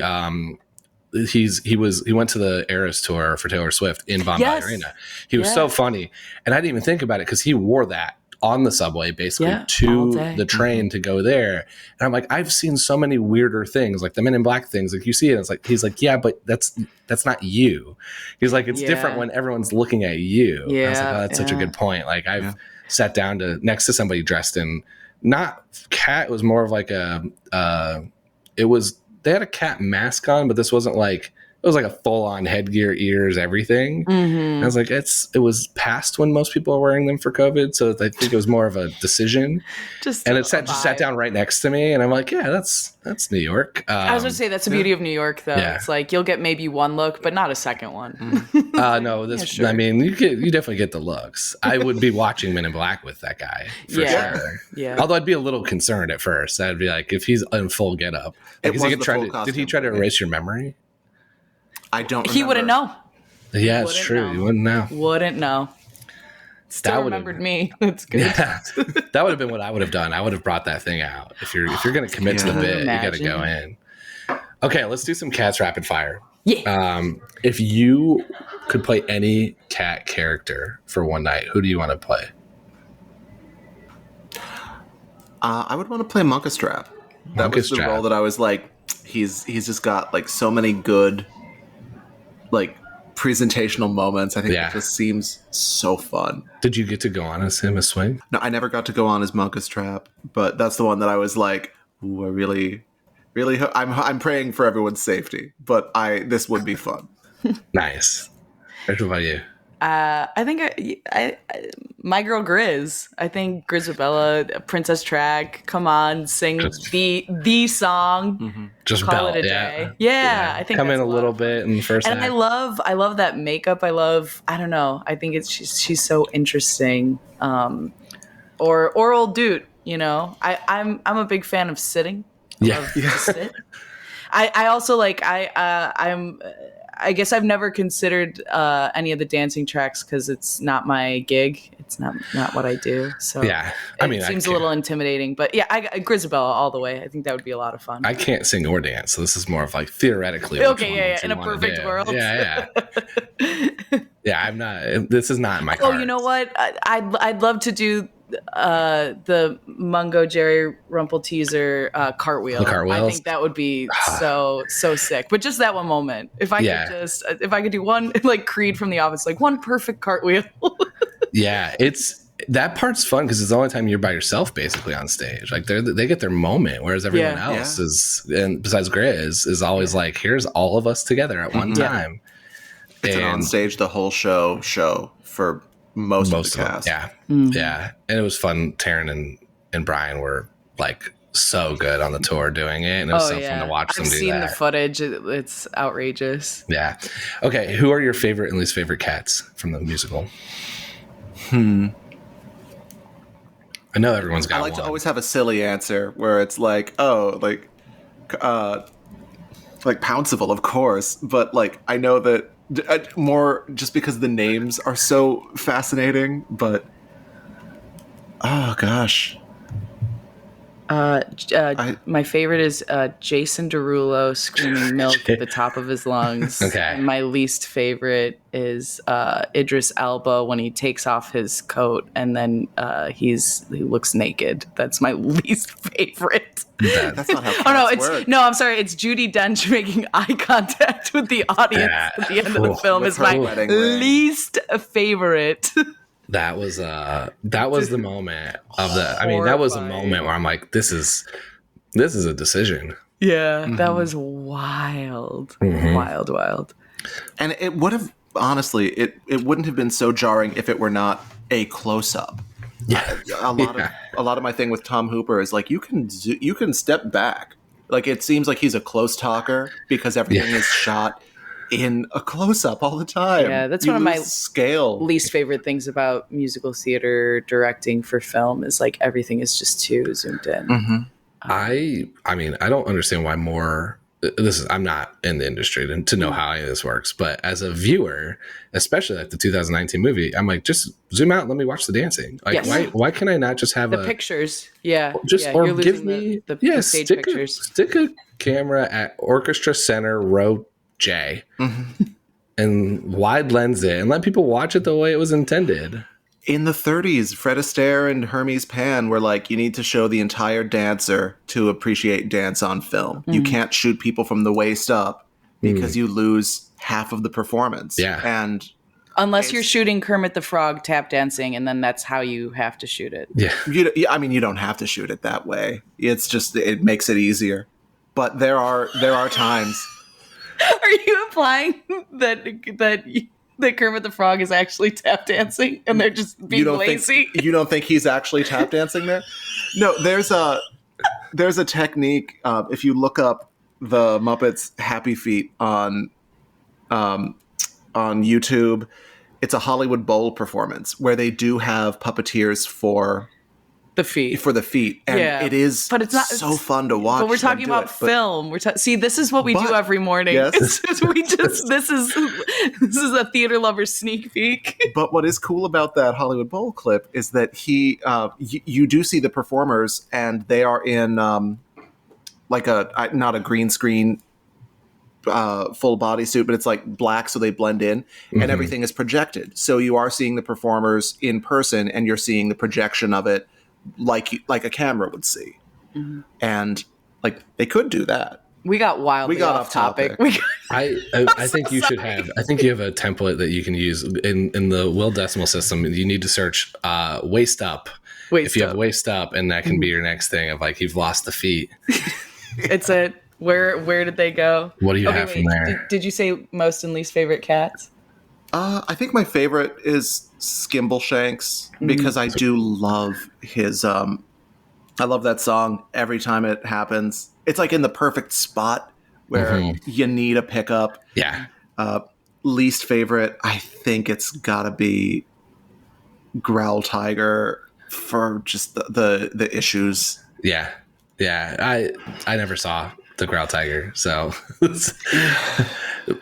[SPEAKER 4] he went to the Eras tour for Taylor Swift in Von Bay Arena. He was so funny. And I didn't even think about it because he wore that on the subway basically to the train to go there. And I'm like, I've seen so many weirder things, like the Men in Black things. Like you see it, it's like, he's like, yeah, but that's not you. He's like, it's different when everyone's looking at you. Yeah. I was like, oh, that's such a good point. Like I've sat down next to somebody dressed in, not cat, it was more of like they had a cat mask on, but this wasn't like, it was like a full-on headgear, ears, everything. I was like, it was past when most people are wearing them for COVID, so I think it was more of a decision. Just sat down right next to me, and I'm like, that's New York.
[SPEAKER 5] I was going to say that's the beauty of New York, though. Yeah. It's like you'll get maybe one look, but not a second one.
[SPEAKER 4] No, I mean, you definitely get the looks. I would be watching Men in Black with that guy for sure. Yeah. Although I'd be a little concerned at first. I'd be like, if he's in full getup, like, did he try to erase your memory?
[SPEAKER 6] I don't remember.
[SPEAKER 5] He wouldn't know.
[SPEAKER 4] Yeah, it's true. You wouldn't know.
[SPEAKER 5] Still remembered me. That's good.
[SPEAKER 4] Yeah. That would have been what I would have done. I would have brought that thing out. If you're going to commit to the bit, you got to go in. Okay, let's do some Cats rapid fire.
[SPEAKER 5] Yeah.
[SPEAKER 4] If you could play any cat character for one night, who do you want to play?
[SPEAKER 6] I would want to play Monkastrap. That was the role that I was like, he's just got like so many good like presentational moments. I think it just seems so fun.
[SPEAKER 4] Did you get to go on as him as Swing?
[SPEAKER 6] No, I never got to go on as Monkastrap, but that's the one that I was like, ooh, I really I'm praying for everyone's safety, but this would be fun.
[SPEAKER 4] Nice. What about you?
[SPEAKER 5] I think my girl Grizz. I think Grizzabella, Princess Track. Come on, sing the song.
[SPEAKER 4] Just
[SPEAKER 5] call
[SPEAKER 4] belt,
[SPEAKER 5] it a day. Yeah, I think
[SPEAKER 4] come in a little bit in the first.
[SPEAKER 5] And
[SPEAKER 4] act.
[SPEAKER 5] I love that makeup. I don't know. I think she's so interesting. Or old dude. You know, I'm a big fan of sitting. I love to sit. I also like I guess I've never considered any of the dancing tracks because it's not my gig. It's not what I do. So it seems a little intimidating. But Grizzabella all the way. I think that would be a lot of fun.
[SPEAKER 4] I can't sing or dance, so this is more of like theoretically.
[SPEAKER 5] Okay, in a perfect world.
[SPEAKER 4] Yeah. I'm not. This is not in my.
[SPEAKER 5] Oh, you know what? I'd love to do the Mungo Jerry Rumple teaser cartwheel.
[SPEAKER 4] The cartwheels.
[SPEAKER 5] I think that would be so sick. But just that one moment. If I could do one like Creed from The Office, like one perfect cartwheel.
[SPEAKER 4] Yeah, that part's fun because it's the only time you're by yourself basically on stage. Like they get their moment, whereas everyone else is, and besides Grizz, is always like, here's all of us together at one time.
[SPEAKER 6] It's an on stage the whole show for most of the cast.
[SPEAKER 4] Yeah. And it was fun. Taryn and Brian were like so good on the tour doing it, and it was so fun to watch them do that. I've
[SPEAKER 5] seen the footage. It's outrageous.
[SPEAKER 4] Yeah. Okay, who are your favorite and least favorite cats from the musical? I know everyone's got one.
[SPEAKER 6] I like to always have a silly answer where it's like, like Pouncival, of course, but like I know that more just because the names are so fascinating, but oh gosh,
[SPEAKER 5] My favorite is Jason Derulo screaming milk at the top of his lungs.
[SPEAKER 4] Okay.
[SPEAKER 5] And my least favorite is Idris Elba when he takes off his coat and then he looks naked. That's my least favorite.
[SPEAKER 6] That's not how cats work.
[SPEAKER 5] I'm sorry. It's Judi Dench making eye contact with the audience at the end of the film is my least favorite.
[SPEAKER 4] That was the moment of the. I mean, that was a moment where I'm like, this is a decision.
[SPEAKER 5] Yeah, that was wild, wild.
[SPEAKER 6] And it would have honestly, it wouldn't have been so jarring if it were not a close up.
[SPEAKER 4] Yeah,
[SPEAKER 6] a lot of my thing with Tom Hooper is like you can step back. Like it seems like he's a close talker because everything is shot in a close-up all the time.
[SPEAKER 5] Yeah, that's one of my
[SPEAKER 6] least
[SPEAKER 5] favorite things about musical theater directing for film is like everything is just too zoomed in.
[SPEAKER 6] Mm-hmm.
[SPEAKER 4] I mean, I don't understand why more. I'm not in the industry to know how any of this works, but as a viewer, especially like the 2019 movie, I'm like, just zoom out and let me watch the dancing. Like, why can I not just have
[SPEAKER 5] the pictures? Yeah,
[SPEAKER 4] or give me
[SPEAKER 5] the stage pictures.
[SPEAKER 4] Stick a camera at orchestra center row J and wide lens it and let people watch it the way it was intended.
[SPEAKER 6] In the 30s, Fred Astaire and Hermes Pan were like, you need to show the entire dancer to appreciate dance on film. You can't shoot people from the waist up because you lose half of the performance.
[SPEAKER 4] Yeah.
[SPEAKER 6] And
[SPEAKER 5] unless you're shooting Kermit the Frog tap dancing, and then that's how you have to shoot it.
[SPEAKER 4] Yeah.
[SPEAKER 6] You don't have to shoot it that way. It's just, it makes it easier. But there are times.
[SPEAKER 5] Are you implying that Kermit the Frog is actually tap dancing and they're just being lazy?
[SPEAKER 6] You don't think he's actually tap dancing there? No, there's a technique. If you look up the Muppets Happy Feet on YouTube, it's a Hollywood Bowl performance where they do have puppeteers for the feet, and it is, but it's not so fun to watch.
[SPEAKER 5] But we're talking about film. See, this is what we do every morning.
[SPEAKER 6] Yes.
[SPEAKER 5] This is a theater lover sneak peek.
[SPEAKER 6] But what is cool about that Hollywood Bowl clip is that you do see the performers, and they are in like not a green screen full bodysuit, but it's like black, so they blend in, and everything is projected. So you are seeing the performers in person, and you're seeing the projection of it. Like a camera would see, and like they could do that.
[SPEAKER 5] We got wildly off topic.
[SPEAKER 4] I think you should have. I think you have a template that you can use in the Will Decimal System. You need to search waist up. If you have waist up, and that can be your next thing of like you've lost the feet.
[SPEAKER 5] It's a where did they go?
[SPEAKER 4] What do you have from there?
[SPEAKER 5] Did you say most and least favorite cats?
[SPEAKER 6] I think my favorite is Skimbleshanks because I do love his. I love that song every time it happens. It's like in the perfect spot where you need a pickup.
[SPEAKER 4] Yeah.
[SPEAKER 6] Least favorite, I think it's gotta be Growl Tiger for just the issues.
[SPEAKER 4] Yeah. I never saw the Growl Tiger, so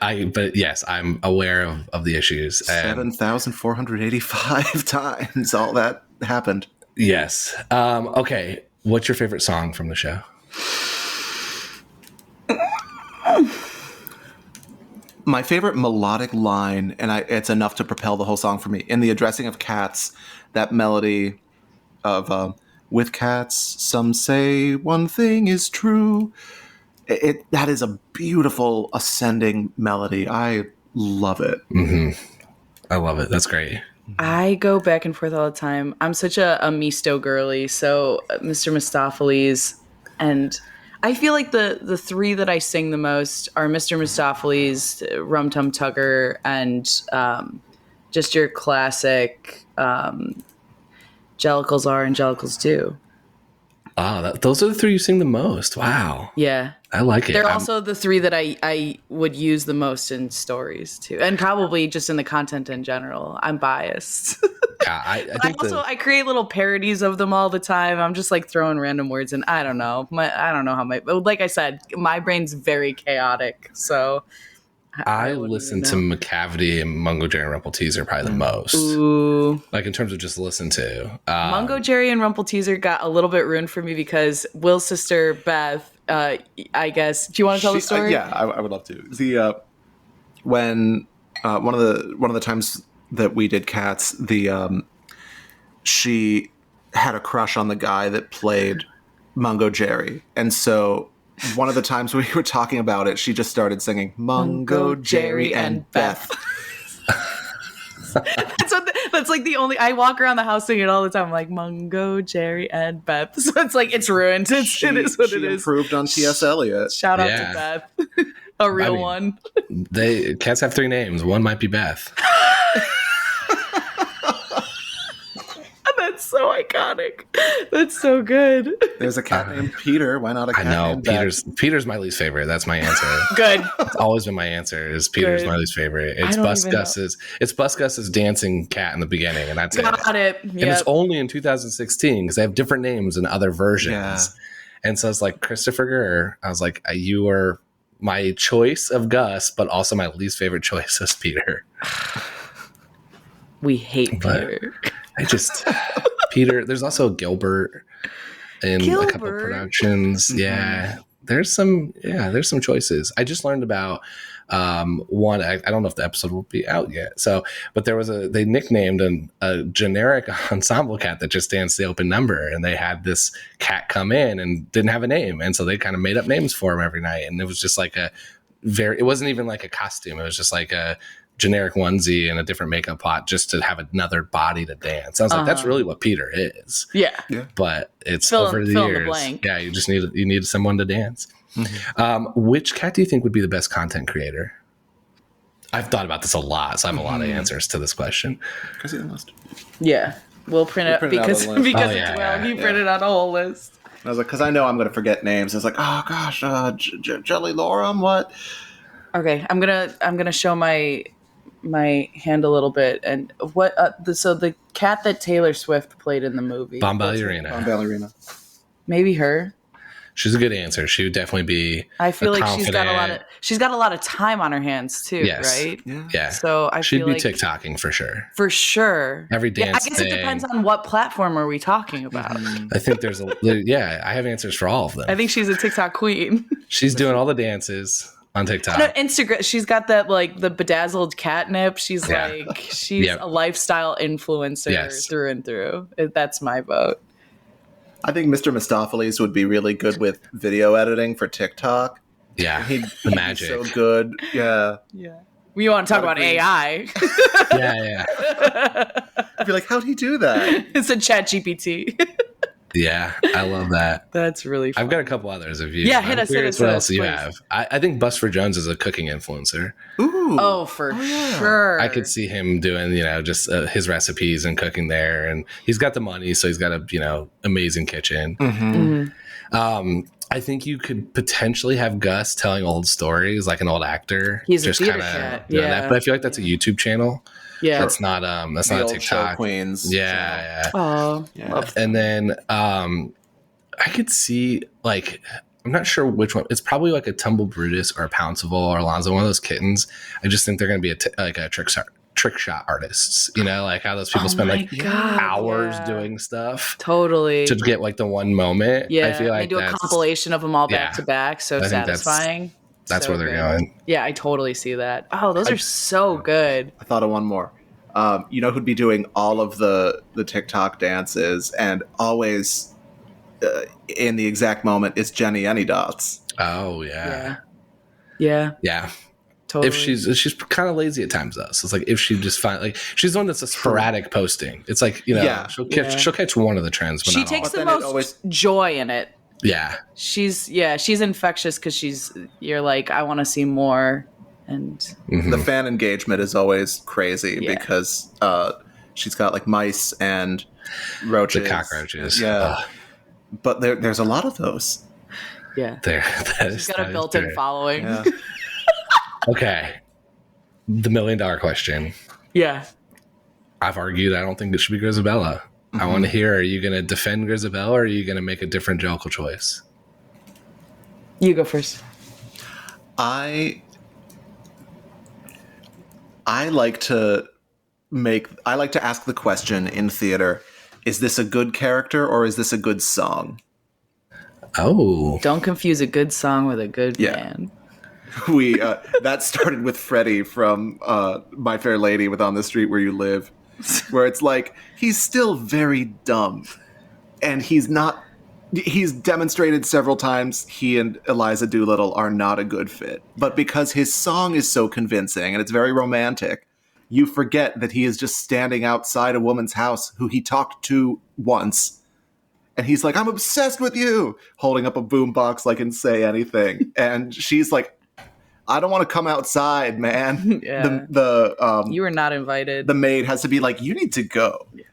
[SPEAKER 4] but yes, I'm aware of the issues.
[SPEAKER 6] 7,485 times all that happened.
[SPEAKER 4] Yes. Okay, what's your favorite song from the show?
[SPEAKER 6] My favorite melodic line, and it's enough to propel the whole song for me, in the addressing of cats, that melody of with cats, some say one thing is true. That is a beautiful ascending melody. I love it.
[SPEAKER 4] I love it. That's great.
[SPEAKER 5] I go back and forth all the time. I'm such a Misto girly. So Mr. Mistopheles, and I feel like the three that I sing the most are Mr. Mistopheles, Rum Tum Tugger, and just your classic Jellicles Are and Jellicles Do.
[SPEAKER 4] Those are the three you sing the most. Wow.
[SPEAKER 5] Yeah.
[SPEAKER 4] I like it.
[SPEAKER 5] They're also the three that I would use the most in stories too, and probably just in the content in general. I'm biased.
[SPEAKER 4] Yeah, I think
[SPEAKER 5] I create little parodies of them all the time. I'm just like throwing random words in. I don't know. Like I said, my brain's very chaotic. So
[SPEAKER 4] I listen to McCavity and Mungo Jerry and Rumple Teaser probably the most.
[SPEAKER 5] Ooh.
[SPEAKER 4] Like in terms of just listen to.
[SPEAKER 5] Mungo Jerry and Rumple Teaser got a little bit ruined for me because Will's sister Beth, I guess. Do you want to tell the story?
[SPEAKER 6] Yeah, I would love to. The when one of the times that we did Cats, she had a crush on the guy that played Mungo Jerry, and so one of the times we were talking about it, she just started singing Mungo Jerry and Beth.
[SPEAKER 5] That's like the only. I walk around the house singing it all the time. I'm like Mungo Jerry and Beth. So it's like it's ruined. It is what it is.
[SPEAKER 6] She improved on T.S. Eliot.
[SPEAKER 5] Shout out to Beth, a real one.
[SPEAKER 4] Cats have 3 names. One might be Beth.
[SPEAKER 5] That's so iconic. That's so good.
[SPEAKER 6] There's a cat named Peter. Why not a cat named Beth?
[SPEAKER 4] Peter's my least favorite. That's my answer.
[SPEAKER 5] Good.
[SPEAKER 4] It's always been my answer. Is Peter's my least favorite. It's Bus Gus's dancing cat in the beginning, and that's
[SPEAKER 5] Got it.
[SPEAKER 4] And it's only in 2016 because they have different names in other versions. Yeah. And so it's like Christopher Gurr. I was like, you are my choice of Gus, but also my least favorite choice is Peter.
[SPEAKER 5] We hate Peter.
[SPEAKER 4] I just Peter. There's also Gilbert in a couple of productions. Mm-hmm. Yeah, there's some choices. I just learned about one. I don't know if the episode will be out yet. But there was they nicknamed a generic ensemble cat that just danced the open number, and they had this cat come in and didn't have a name, and so they kind of made up names for him every night, and it was just like it wasn't even like a costume. It was just like a generic onesie and a different makeup pot just to have another body to dance. I was like, that's really what Peter is. Yeah. But it's over the years. The blank. Yeah, you just need someone to dance. Mm-hmm. Which cat do you think would be the best content creator? I've thought about this a lot, so I have a lot of answers to this question. Can I see the list?
[SPEAKER 5] Yeah. We'll print it because it's Will. He printed out a whole list.
[SPEAKER 6] I was like, because I know I'm going to forget names. I was like, oh gosh, Jelly Lorum, what?
[SPEAKER 5] Okay, I'm gonna show my hand a little bit, and what so the cat that Taylor Swift played in the movie,
[SPEAKER 4] Bombalurina.
[SPEAKER 5] Maybe her.
[SPEAKER 4] She's a good answer. She would definitely be.
[SPEAKER 5] I feel like she's got a lot of time on her hands too, right?
[SPEAKER 4] Yeah.
[SPEAKER 5] So
[SPEAKER 4] she'd be TikToking for sure.
[SPEAKER 5] For sure.
[SPEAKER 4] Every dance.
[SPEAKER 5] I guess it depends on what platform are we talking about.
[SPEAKER 4] I think there's I have answers for all of them.
[SPEAKER 5] I think she's a TikTok queen.
[SPEAKER 4] She's doing all the dances on TikTok.
[SPEAKER 5] No, Instagram. She's got that like the bedazzled catnip. She's a lifestyle influencer through and through. That's my vote.
[SPEAKER 6] I think Mr. Mistopheles would be really good with video editing for TikTok.
[SPEAKER 4] Yeah,
[SPEAKER 6] he'd
[SPEAKER 4] magic.
[SPEAKER 6] Be so good. Yeah.
[SPEAKER 5] We want to talk about AI.
[SPEAKER 4] Yeah.
[SPEAKER 6] I'd be like, how'd he do that?
[SPEAKER 5] It's a ChatGPT.
[SPEAKER 4] Yeah, I love that.
[SPEAKER 5] That's really fun.
[SPEAKER 4] I've got a couple others of you.
[SPEAKER 5] Yeah, hit us.
[SPEAKER 4] What else do you have? I think Busford Jones is a cooking influencer.
[SPEAKER 6] Ooh.
[SPEAKER 5] Oh, for sure.
[SPEAKER 4] I could see him doing, just his recipes and cooking there. And he's got the money, so he's got a, amazing kitchen. Mm-hmm. I think you could potentially have Gus telling old stories like an old actor.
[SPEAKER 5] He's just a theater cat.
[SPEAKER 4] That. But I feel like that's a YouTube channel.
[SPEAKER 5] Yeah,
[SPEAKER 4] that's not a TikTok.
[SPEAKER 6] Show Queens.
[SPEAKER 4] Yeah.
[SPEAKER 5] Oh,
[SPEAKER 4] and then I could see like I'm not sure which one. It's probably like a Tumble Brutus or a Pouncival or Alonzo, one of those kittens. I just think they're going to be a trick shot artists. Like how those people spend hours doing stuff
[SPEAKER 5] totally
[SPEAKER 4] to get like the one moment.
[SPEAKER 5] Yeah,
[SPEAKER 4] I feel like
[SPEAKER 5] they do a compilation of them all back to back. So satisfying.
[SPEAKER 4] That's where they're going.
[SPEAKER 5] Yeah, I totally see that. Oh, those are so good.
[SPEAKER 6] I thought of one more. Who'd be doing all of the TikTok dances and always in the exact moment is Jenny Anydots.
[SPEAKER 4] Oh yeah.
[SPEAKER 5] Totally.
[SPEAKER 4] If she's kind of lazy at times though, so it's like if she just she's the one that's a sporadic posting. It's like she'll catch one of the trends. But
[SPEAKER 5] she takes the most joy in it.
[SPEAKER 4] Yeah,
[SPEAKER 5] she's infectious because you're like, I want to see more, and
[SPEAKER 6] the fan engagement is always crazy because she's got like mice and roaches,
[SPEAKER 4] the cockroaches.
[SPEAKER 6] Yeah, but there's a lot of those.
[SPEAKER 5] Yeah,
[SPEAKER 4] she's
[SPEAKER 5] got a built-in following.
[SPEAKER 6] Yeah.
[SPEAKER 4] Okay, the $1 million question.
[SPEAKER 5] Yeah,
[SPEAKER 4] I've argued I don't think it should be Grisabella. I want to hear, are you going to defend Grisabella or are you going to make a different Jellicle choice?
[SPEAKER 5] You go first.
[SPEAKER 6] I I like to ask the question in theater, is this a good character or is this a good song?
[SPEAKER 4] Oh.
[SPEAKER 5] Don't confuse a good song with a good man.
[SPEAKER 6] We that started with Freddie from My Fair Lady with On the Street Where You Live, where it's like, he's still very dumb. And he's demonstrated several times he and Eliza Doolittle are not a good fit. But because his song is so convincing and it's very romantic, you forget that he is just standing outside a woman's house who he talked to once. And he's like, I'm obsessed with you, holding up a boombox like in Say Anything. And she's like, I don't want to come outside, man.
[SPEAKER 5] Yeah. You were not invited.
[SPEAKER 6] The maid has to be like, you need to go. Yeah.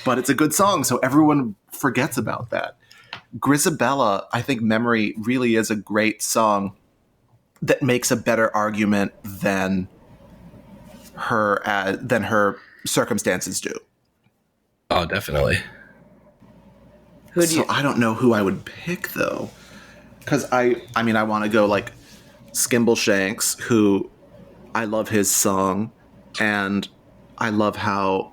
[SPEAKER 6] But it's a good song, so everyone forgets about that. Grisabella, I think Memory really is a great song that makes a better argument than her circumstances do.
[SPEAKER 4] Oh, definitely.
[SPEAKER 6] I don't know who I would pick, though. Because I want to go like Skimbleshanks, who I love his song, and I love how...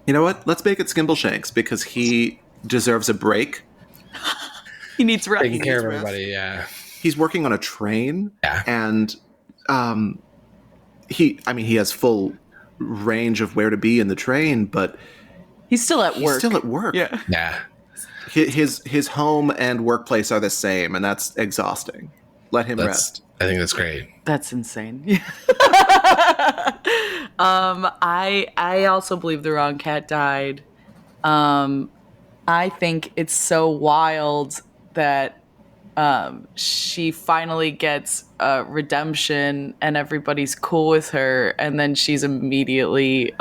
[SPEAKER 6] You know what? Let's make it Skimbleshanks, because he deserves a break.
[SPEAKER 5] He needs rest.
[SPEAKER 4] Taking care of everybody, yeah.
[SPEAKER 6] He's working on a train,
[SPEAKER 4] and
[SPEAKER 6] he has full range of where to be in the train, but
[SPEAKER 5] he's still at work.
[SPEAKER 6] Yeah. His home and workplace are the same, and that's exhausting. Let him rest.
[SPEAKER 4] I think that's great.
[SPEAKER 5] That's insane. I also believe the wrong cat died. I think it's so wild that she finally gets redemption and everybody's cool with her, and then she's immediately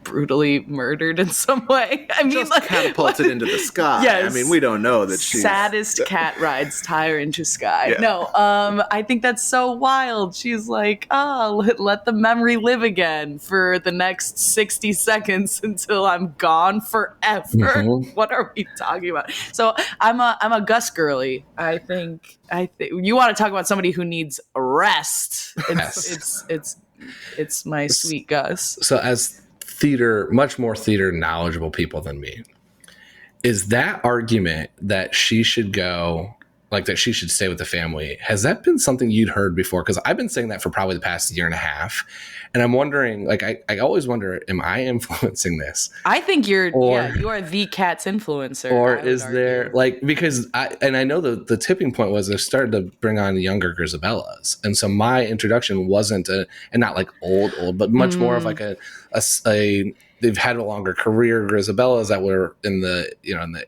[SPEAKER 5] brutally murdered in some way. I mean,
[SPEAKER 6] just like, catapulted into the sky. Yes. I mean, we don't know that she's...
[SPEAKER 5] Saddest cat rides tire into sky. Yeah. No, I think that's so wild. She's like, let the memory live again for the next 60 seconds until I'm gone forever. Mm-hmm. What are we talking about? So I'm a Gus girly. I think you want to talk about somebody who needs rest. It's my sweet Gus.
[SPEAKER 4] So as much more theater knowledgeable people than me, is that argument that she should go, like that she should stay with the family, has that been something you'd heard before? Because I've been saying that for probably the past year and a half, and I'm wondering, like, I always wonder, am I influencing this?
[SPEAKER 5] I think you are the cat's influencer.
[SPEAKER 4] Or is there, like, because I know the tipping point was they started to bring on younger Grisabellas, and so my introduction wasn't and not like old, but much more of like a they've had a longer career Grisabellas that were in the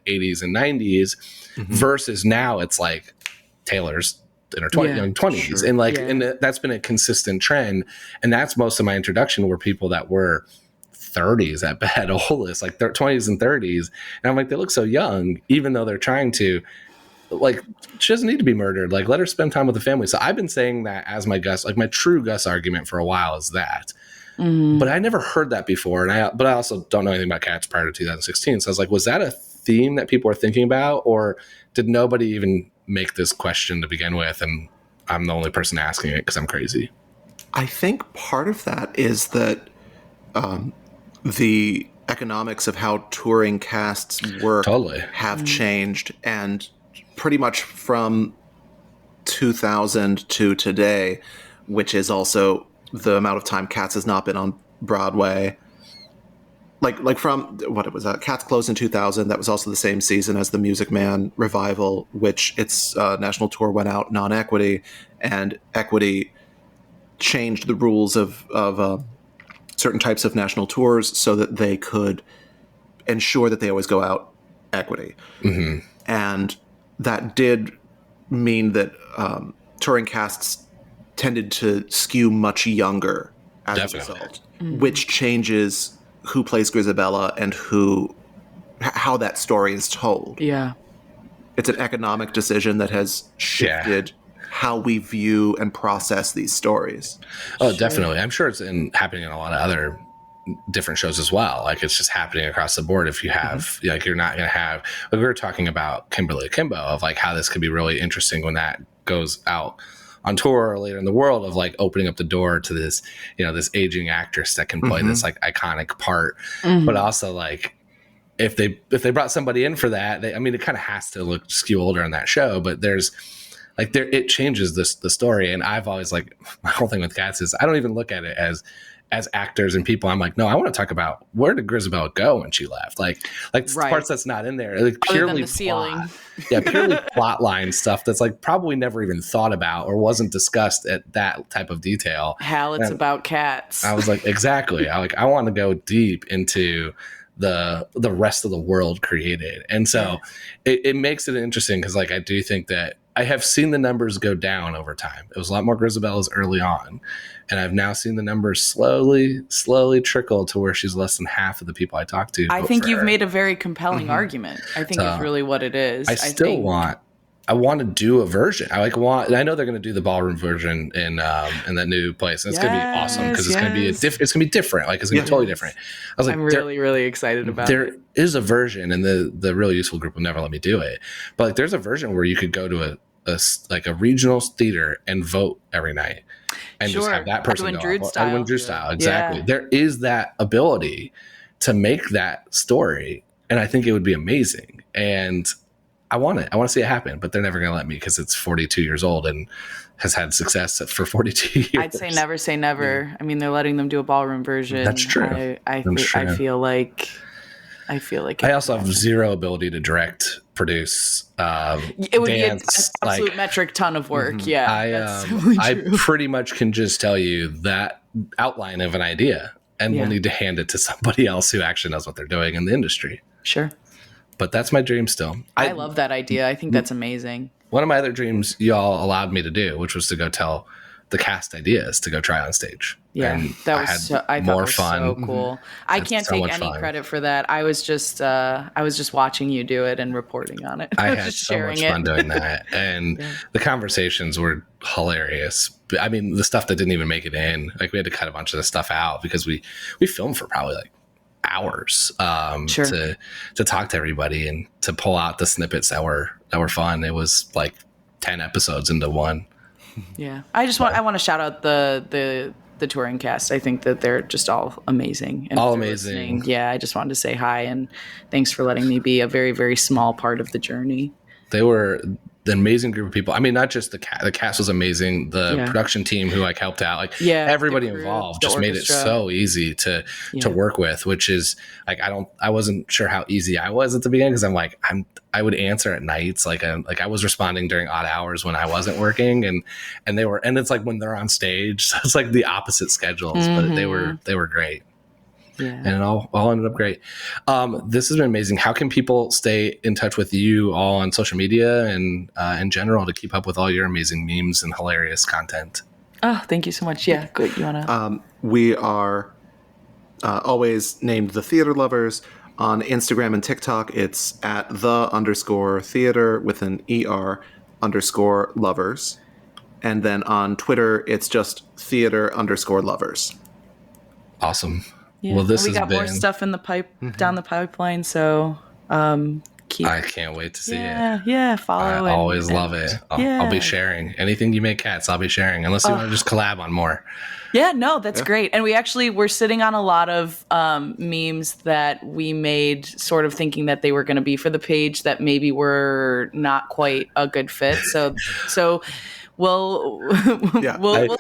[SPEAKER 4] 80s and 90s, versus now it's like Taylor's in her young 20s, sure. And that's been a consistent trend, and that's most of my introduction were people that were 30s at bad oldest, like their 20s and 30s, and I'm like, they look so young, even though they're trying to, like, she doesn't need to be murdered, like, let her spend time with the family. So I've been saying that as my Gus, like my true Gus argument for a while is that. But I never heard that before, but I also don't know anything about cats prior to 2016. So I was like, was that a theme that people are thinking about, or did nobody even make this question to begin with, and I'm the only person asking it because I'm crazy?
[SPEAKER 6] I think part of that is that the economics of how touring casts work have changed, and pretty much from 2000 to today, which is also the amount of time Cats has not been on Broadway. Like from, what was that? Cats closed in 2000. That was also the same season as the Music Man revival, which its national tour went out non-equity, and equity changed the rules of certain types of national tours so that they could ensure that they always go out equity. Mm-hmm. And that did mean that touring casts tended to skew much younger as a result, which changes who plays Grisabella and how that story is told.
[SPEAKER 5] Yeah.
[SPEAKER 6] It's an economic decision that has shifted how we view and process these stories.
[SPEAKER 4] Oh, definitely. I'm sure it's happening in a lot of other different shows as well. Like, it's just happening across the board. If you have, like, you're not going to have, like we were talking about Kimberly Akimbo, of like how this could be really interesting when that goes out on tour or later in the world of like opening up the door to this, this aging actress that can play this like iconic part, but also like if they brought somebody in for that, it kind of has to skew older on that show, but there's like it changes the story. And I've always like my whole thing with Cats is I don't even look at it as actors and people. I'm like, no, I want to talk about where did Grisabelle go when she left? Like parts that's not in there, like purely
[SPEAKER 5] the ceiling.
[SPEAKER 4] Purely plot line stuff that's like probably never even thought about or wasn't discussed at that type of detail.
[SPEAKER 5] Hal, it's about cats.
[SPEAKER 4] I was like, exactly. I want to go deep into the rest of the world created, and so it makes it interesting because like I do think that I have seen the numbers go down over time. It was a lot more Grisabelle's early on, and I've now seen the numbers slowly trickle to where she's less than half of the people I talk to.
[SPEAKER 5] I think you've made a very compelling argument. I think it's really what it is.
[SPEAKER 4] I want to do a version. I know they're going to do the ballroom version in that new place. And it's going to be awesome because it's going to be it's going to be different. Like it's going to be totally different. I was like,
[SPEAKER 5] I'm really excited about it.
[SPEAKER 4] There is a version, and the really useful group will never let me do it. But like, there's a version where you could go to a regional theater and vote every night, and just have that person go. Edwin Drood style, exactly. Yeah. There is that ability to make that story, and I think it would be amazing. And I want it. I want to see it happen, but they're never going to let me because it's 42 years old and has had success for 42 years.
[SPEAKER 5] I'd say never say never. Yeah. I mean, they're letting them do a ballroom version.
[SPEAKER 4] That's true.
[SPEAKER 5] I feel like
[SPEAKER 4] I also have zero ability to direct, produce,
[SPEAKER 5] it would
[SPEAKER 4] dance,
[SPEAKER 5] be an absolute metric ton of work. Yeah,
[SPEAKER 4] I pretty much can just tell you that outline of an idea, and we'll need to hand it to somebody else who actually knows what they're doing in the industry.
[SPEAKER 5] Sure.
[SPEAKER 4] But that's my dream still.
[SPEAKER 5] I love that idea. I think that's amazing.
[SPEAKER 4] One of my other dreams y'all allowed me to do, which was to go tell the cast ideas to go try on stage.
[SPEAKER 5] Yeah,
[SPEAKER 4] and
[SPEAKER 5] that was I thought was
[SPEAKER 4] fun.
[SPEAKER 5] So cool. I can't take any credit for that. I was just watching you do it and reporting on it.
[SPEAKER 4] I had so much fun doing that, and the conversations were hilarious. I mean, the stuff that didn't even make it in, like we had to cut a bunch of the stuff out because we filmed for probably like hours to talk to everybody and to pull out the snippets that were fun. It was like 10 episodes into one.
[SPEAKER 5] Yeah. I want to shout out the touring cast. I think that they're just all amazing. And
[SPEAKER 4] all amazing.
[SPEAKER 5] Yeah. I just wanted to say hi and thanks for letting me be a very, very small part of the journey.
[SPEAKER 4] They were the amazing group of people. I mean, not just the cast was amazing. The production team who like helped out, like everybody involved just made it so easy to work with, which is like, I wasn't sure how easy I was at the beginning. Cause I would answer at nights. Like I was responding during odd hours when I wasn't working and it's like when they're on stage, so it's like the opposite schedules, but they were great. Yeah. And it all ended up great. This has been amazing. How can people stay in touch with you all on social media and in general to keep up with all your amazing memes and hilarious content?
[SPEAKER 5] Oh, thank you so much. Yeah, good. You wanna?
[SPEAKER 6] We are always named The Theater Lovers. On Instagram and TikTok, it's at @the_theater with an ER_lovers. And then on Twitter, it's just theater_lovers.
[SPEAKER 4] Awesome.
[SPEAKER 5] Yeah.
[SPEAKER 4] Well,
[SPEAKER 5] we got more stuff in the down the pipeline, so
[SPEAKER 4] I can't wait to see it.
[SPEAKER 5] Yeah, follow.
[SPEAKER 4] I always love it. I'll be sharing anything you make, Cats. I'll be sharing, unless you want to just collab on more.
[SPEAKER 5] Yeah, no, that's great. And we're sitting on a lot of memes that we made, sort of thinking that they were going to be for the page that maybe were not quite a good fit. So. We'll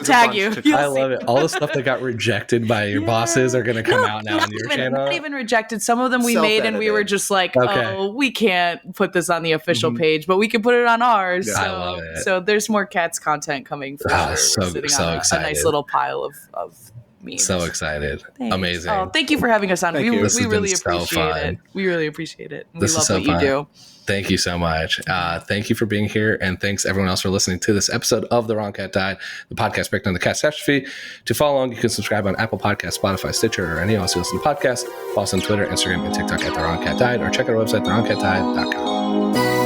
[SPEAKER 5] tag you.
[SPEAKER 4] I love it. All the stuff that got rejected by your bosses are going to come out now on your channel.
[SPEAKER 5] Not even rejected. Some of them we made and we were just like, oh, we can't put this on the official page, but we can put it on ours.
[SPEAKER 4] Yeah. I love it.
[SPEAKER 5] So there's more Cats content coming for sure.
[SPEAKER 4] So excited.
[SPEAKER 5] A nice little pile of memes.
[SPEAKER 4] So excited. Thanks. Amazing.
[SPEAKER 5] Oh, thank you for having us on. We really appreciate it. We really appreciate it. We love what you do.
[SPEAKER 4] Thank you so much. Thank you for being here. And thanks everyone else for listening to this episode of The Wrong Cat Died, the podcast breakdown of the catastrophe. To follow along, you can subscribe on Apple Podcasts, Spotify, Stitcher, or any else you listen to podcasts. Follow us on Twitter, Instagram, and TikTok at The Wrong Cat Died, or check out our website, thewrongcatdied.com.